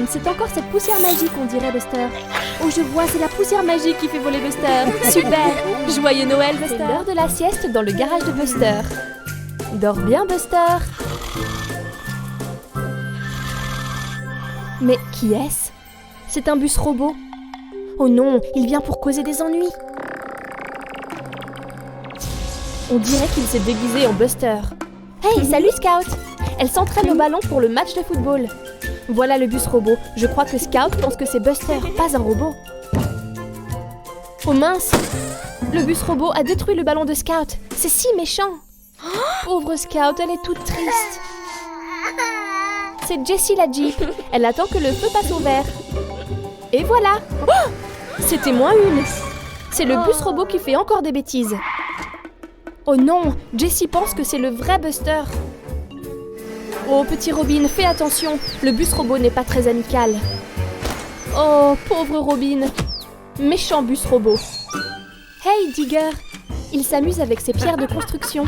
C'est encore cette poussière magique, on dirait, Buster. Oh, je vois, c'est la poussière magique qui fait voler Buster. Super! Joyeux Noël, Buster! C'est l'heure de la sieste dans le garage de Buster. Dors bien, Buster! Mais qui est-ce? C'est un bus robot. Oh non, il vient pour causer des ennuis. On dirait qu'il s'est déguisé en Buster. Hey, salut Scout! Elle s'entraîne au ballon pour le match de football. Voilà le bus robot. Je crois que Scout pense que c'est Buster, pas un robot. Oh mince! Le bus robot a détruit le ballon de Scout. C'est si méchant. Pauvre Scout, elle est toute triste. C'est Jessie la Jeep. Elle attend que le feu passe au vert. Et voilà! Oh! C'était moins une. C'est le bus robot qui fait encore des bêtises. Oh non! Jessie pense que c'est le vrai Buster. Oh, petit Robin, fais attention. Le bus robot n'est pas très amical. Oh, pauvre Robin. Méchant bus robot. Hey, Digger! Il s'amuse avec ses pierres de construction.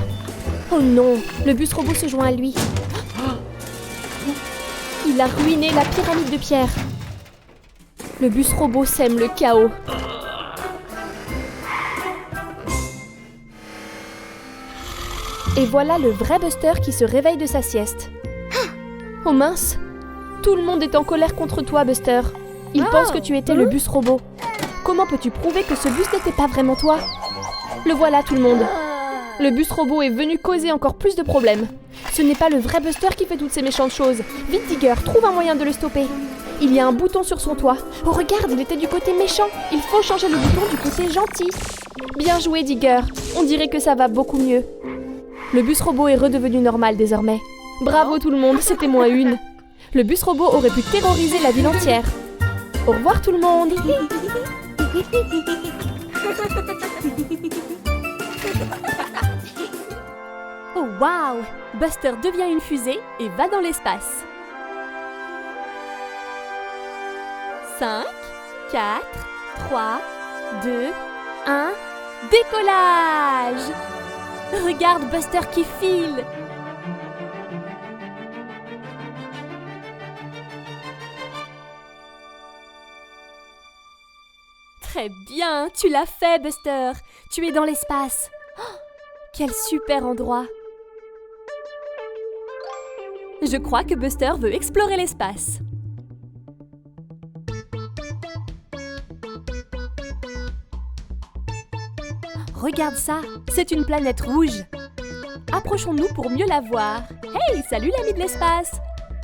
Oh non! Le bus robot se joint à lui. Il a ruiné la pyramide de pierre. Le bus robot sème le chaos. Et voilà le vrai Buster qui se réveille de sa sieste. Oh mince! Tout le monde est en colère contre toi, Buster. Ils pensent que tu étais le bus robot. Comment peux-tu prouver que ce bus n'était pas vraiment toi? Le voilà, tout le monde. Le bus robot est venu causer encore plus de problèmes. Ce n'est pas le vrai Buster qui fait toutes ces méchantes choses. Vite, Digger, trouve un moyen de le stopper. Il y a un bouton sur son toit. Oh, regarde, il était du côté méchant. Il faut changer le bouton du côté gentil. Bien joué, Digger. On dirait que ça va beaucoup mieux. Le bus robot est redevenu normal désormais. Bravo tout le monde, c'était moins une. Le bus robot aurait pu terroriser la ville entière. Au revoir tout le monde. Oh waouh! Buster devient une fusée et va dans l'espace. 5, 4, 3, 2, 1, décollage! Regarde Buster qui file! Très bien, tu l'as fait Buster! Tu es dans l'espace! Oh, quel super endroit! Je crois que Buster veut explorer l'espace. Regarde ça, c'est une planète rouge. Approchons-nous pour mieux la voir. Hey, salut l'ami de l'espace!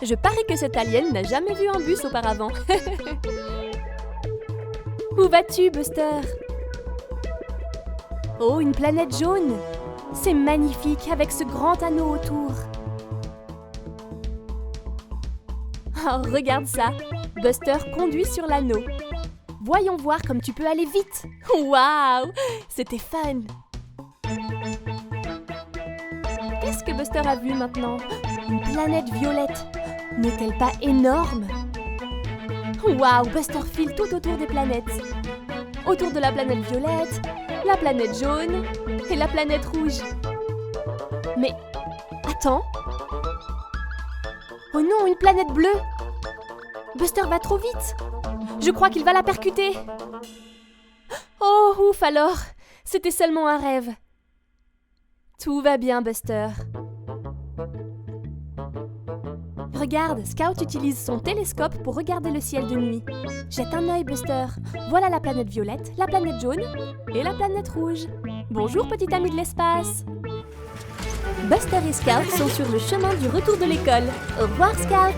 Je parie que cet alien n'a jamais vu un bus auparavant. Où vas-tu, Buster? Oh, une planète jaune! C'est magnifique avec ce grand anneau autour. Oh, regarde ça! Buster conduit sur l'anneau. Voyons voir comme tu peux aller vite. Waouh! C'était fun! Qu'est-ce que Buster a vu maintenant? Une planète violette. N'est-elle pas énorme? Waouh! Buster file tout autour des planètes. Autour de la planète violette, la planète jaune et la planète rouge. Mais, attends! Oh non, une planète bleue! Buster va trop vite! Je crois qu'il va la percuter! Oh, ouf alors! C'était seulement un rêve. Tout va bien, Buster. Regarde, Scout utilise son télescope pour regarder le ciel de nuit. Jette un œil, Buster. Voilà la planète violette, la planète jaune et la planète rouge. Bonjour, petit ami de l'espace. Buster et Scout sont sur le chemin du retour de l'école. Au revoir, Scout.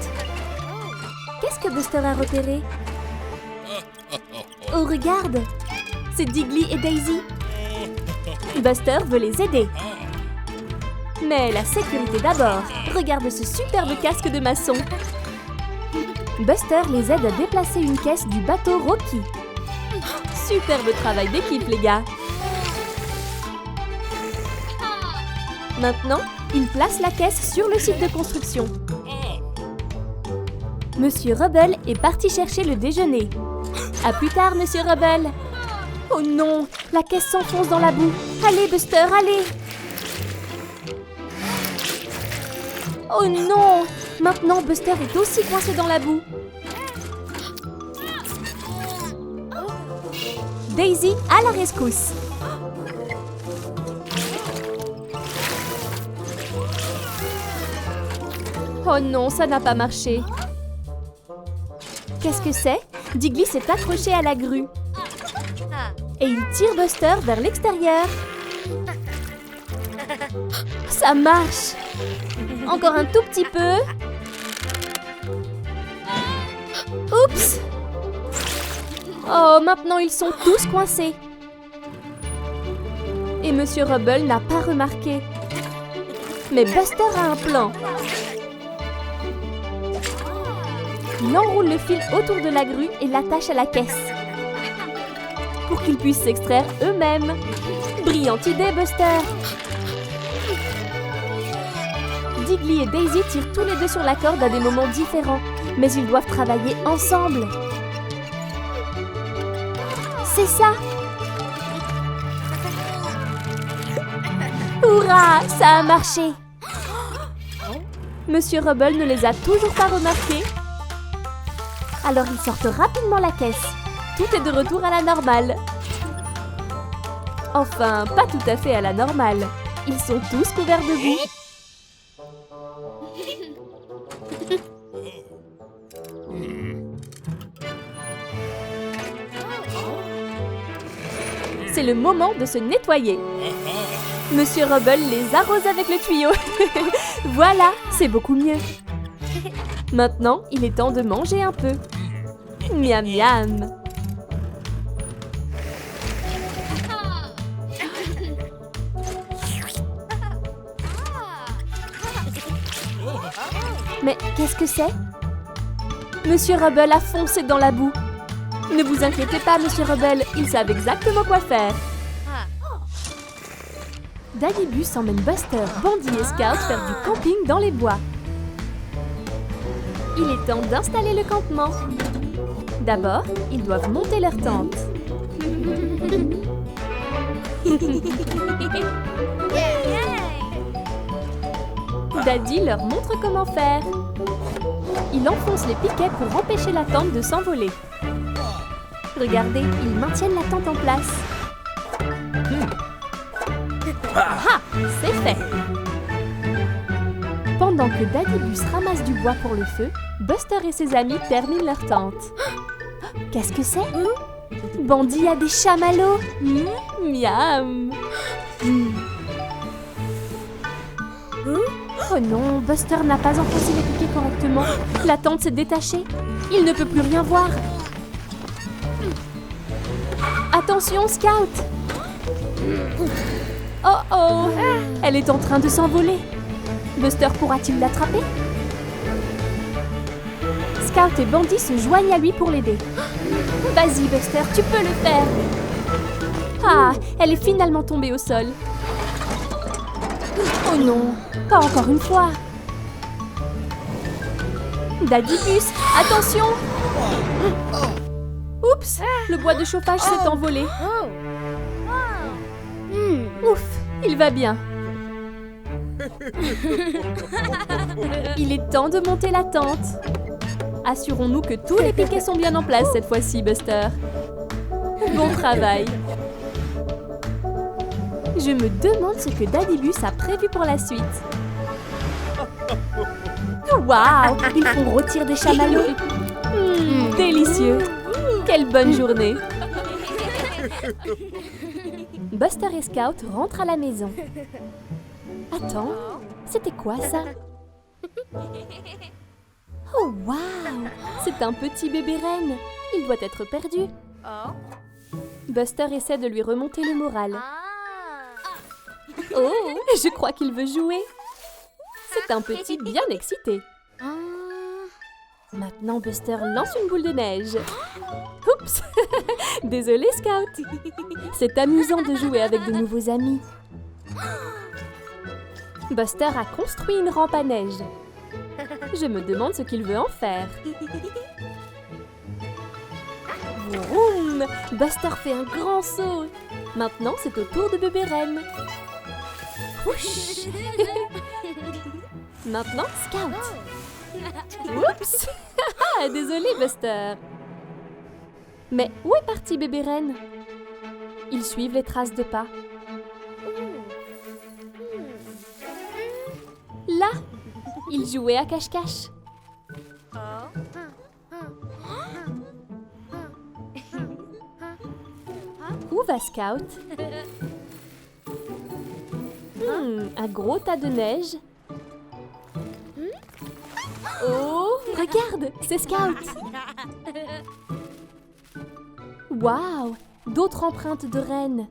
Qu'est-ce que Buster a repéré? Oh, regarde! C'est Diggly et Daisy. Buster veut les aider. Mais la sécurité d'abord. Regarde ce superbe casque de maçon. Buster les aide à déplacer une caisse du bateau Rocky. Superbe travail d'équipe, les gars. Maintenant, il place la caisse sur le site de construction. Monsieur Rubble est parti chercher le déjeuner. À plus tard, Monsieur Rubble. Oh non, la caisse s'enfonce dans la boue. Allez, Buster, allez. Oh non, maintenant Buster est aussi coincé dans la boue. Daisy à la rescousse. Oh non, ça n'a pas marché. Qu'est-ce que c'est? Diggly s'est accroché à la grue. Et il tire Buster vers l'extérieur. Ça marche! Encore un tout petit peu. Oups! Oh, maintenant ils sont tous coincés. Et Monsieur Rubble n'a pas remarqué. Mais Buster a un plan. Il enroule le fil autour de la grue et l'attache à la caisse. Pour qu'ils puissent s'extraire eux-mêmes. Brillante idée, Buster! Diggly et Daisy tirent tous les deux sur la corde à des moments différents, mais ils doivent travailler ensemble. C'est ça! Hurrah! Ça a marché! Monsieur Rubble ne les a toujours pas remarqués. Alors ils sortent rapidement la caisse. Tout est de retour à la normale. Enfin, pas tout à fait à la normale. Ils sont tous couverts de boue. C'est le moment de se nettoyer. Monsieur Rubble les arrose avec le tuyau. Voilà, c'est beaucoup mieux. Maintenant, il est temps de manger un peu. Miam miam. Mais qu'est-ce que c'est? Monsieur Rubble a foncé dans la boue. Ne vous inquiétez pas, Monsieur Rubble, ils savent exactement quoi faire. Daddybus emmène Buster, Bandy et Scout faire du camping dans les bois. Il est temps d'installer le campement. D'abord, ils doivent monter leur tente. Daddy leur montre comment faire. Il enfonce les piquets pour empêcher la tente de s'envoler. Regardez, ils maintiennent la tente en place. Ah, c'est fait. Pendant que Daddybus ramasse du bois pour le feu, Buster et ses amis terminent leur tente. Qu'est-ce que c'est? Bandit a des chamallows. Miam. Oh non, Buster n'a pas enfoncé les piquets correctement. La tente s'est détachée. Il ne peut plus rien voir. Attention, Scout! Oh oh! Elle est en train de s'envoler. Buster pourra-t-il l'attraper? Scout et Bandit se joignent à lui pour l'aider. Vas-y, Buster, tu peux le faire! Ah, elle est finalement tombée au sol. Oh non, pas encore une fois! Daddybus, attention! Oups, le bois de chauffage s'est envolé. Ouf, il va bien. Il est temps de monter la tente. Assurons-nous que tous les piquets sont bien en place cette fois-ci, Buster. Bon travail. Je me demande ce que Daddybus a prévu pour la suite. Waouh, ils font rôtir des chamallows. Délicieux. Quelle bonne journée. Buster et Scout rentrent à la maison. Attends, c'était quoi ça? Oh waouh, c'est un petit bébé renne. Il doit être perdu. Buster essaie de lui remonter le moral. Oh, je crois qu'il veut jouer. C'est un petit bien excité. Maintenant, Buster lance une boule de neige. Oups! Désolé, Scout. C'est amusant de jouer avec de nouveaux amis. Buster a construit une rampe à neige. Je me demande ce qu'il veut en faire. Vroom! Buster fait un grand saut. Maintenant, c'est au tour de bébé Renne. Whoosh! Maintenant, Scout. Oups! Désolé, Buster. Mais où est parti bébé Renne? Ils suivent les traces de pas. Là, il jouait à cache-cache. Où va Scout? Un gros tas de neige. Oh, regarde, c'est Scout. Waouh, d'autres empreintes de rennes.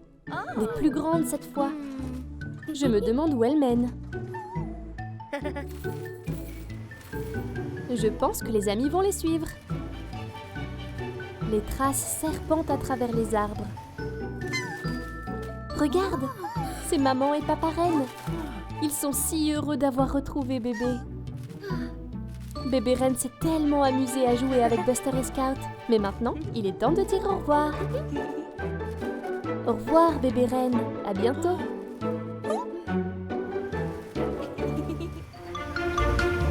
Des plus grandes cette fois. Je me demande où elles mènent. Je pense que les amis vont les suivre. Les traces serpentent à travers les arbres. Regarde, c'est maman et papa Renne. Ils sont si heureux d'avoir retrouvé bébé. Bébé Renne s'est tellement amusé à jouer avec Buster et Scout. Mais maintenant, il est temps de dire au revoir. Au revoir, bébé Renne. À bientôt.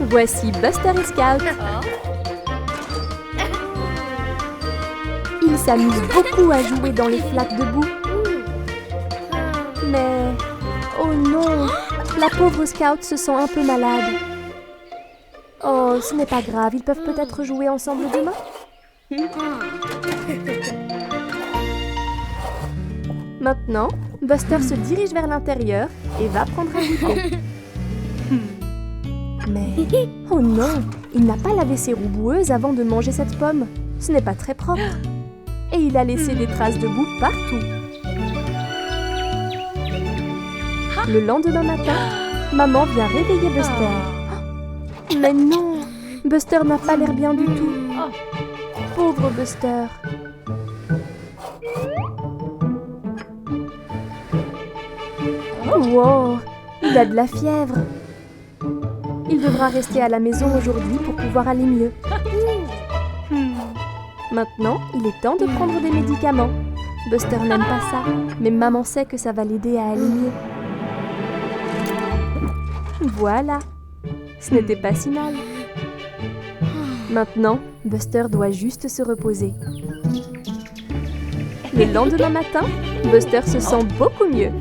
Voici Buster et Scout. Ils s'amusent beaucoup à jouer dans les flaques de boue. Mais... oh non! La pauvre Scout se sent un peu malade. Oh, ce n'est pas grave, ils peuvent peut-être jouer ensemble demain. Maintenant, Buster se dirige vers l'intérieur et va prendre un goûter. Mais... oh non! Il n'a pas lavé ses roues boueuses avant de manger cette pomme. Ce n'est pas très propre. Et il a laissé des traces de boue partout. Le lendemain matin, maman vient réveiller Buster. Mais non! Buster n'a pas l'air bien du tout. Pauvre Buster. Wow! Il a de la fièvre. Il devra rester à la maison aujourd'hui pour pouvoir aller mieux. Maintenant, il est temps de prendre des médicaments. Buster n'aime pas ça, mais maman sait que ça va l'aider à aller mieux. Voilà. Ce n'était pas si mal. Maintenant, Buster doit juste se reposer. Le lendemain matin, Buster se sent beaucoup mieux.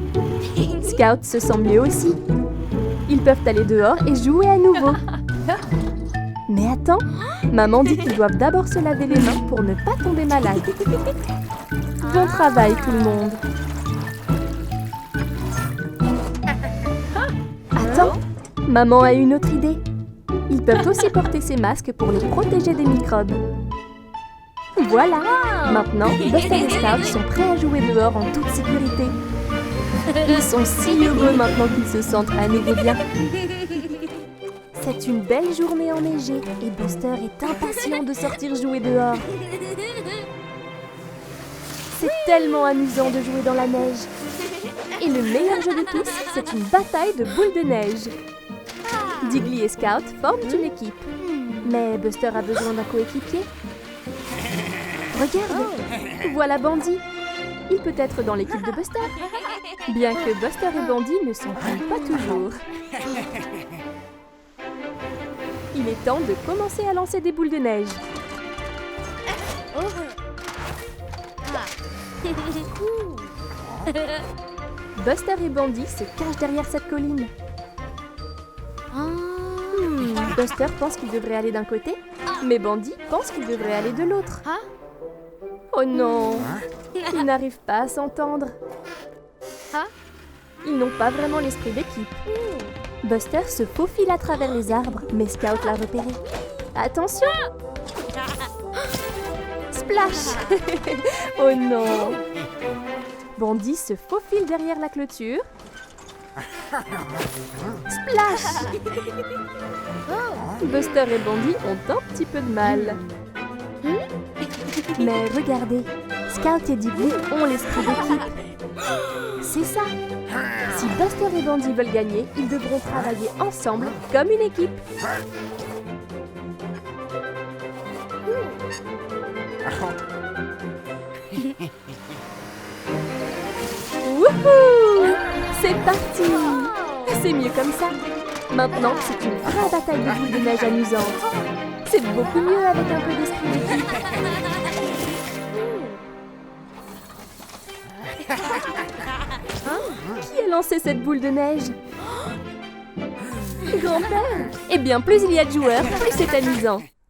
Scout se sent mieux aussi. Ils peuvent aller dehors et jouer à nouveau. Mais attends, maman dit qu'ils doivent d'abord se laver les mains pour ne pas tomber malade. Bon travail tout le monde. Attends, maman a une autre idée. Ils peuvent aussi porter ces masques pour les protéger des microbes. Voilà, maintenant Buster et Scout sont prêts à jouer dehors en toute sécurité. Ils sont si heureux maintenant qu'ils se sentent à nouveau bien. C'est une belle journée enneigée et Buster est impatient de sortir jouer dehors. C'est tellement amusant de jouer dans la neige. Et le meilleur jeu de tous, c'est une bataille de boules de neige. Diggly et Scout forment une équipe. Mais Buster a besoin d'un coéquipier. Regarde, voilà Bandy. Il peut être dans l'équipe de Buster. Bien que Buster et Bandy ne s'entendent pas toujours. Il est temps de commencer à lancer des boules de neige. Buster et Bandy se cachent derrière cette colline. Buster pense qu'il devrait aller d'un côté, mais Bandy pense qu'il devrait aller de l'autre. Oh non, ils n'arrivent pas à s'entendre. Ils n'ont pas vraiment l'esprit d'équipe. Buster se faufile à travers les arbres, mais Scout l'a repéré. Attention! Splash! Oh non! Bandy se faufile derrière la clôture. Splash! Buster et Bandy ont un petit peu de mal. Mais regardez, Scout et Diggly ont l'esprit d'équipe. C'est ça! Si Buster et Bandy veulent gagner, ils devront travailler ensemble comme une équipe. Wouhou! C'est parti! C'est mieux comme ça. Maintenant, c'est une vraie bataille de boules de neige amusante. C'est beaucoup mieux avec un peu d'esprit d'équipe. Qui a lancé cette boule de neige? Grand-père! Eh bien, plus il y a de joueurs, plus c'est amusant.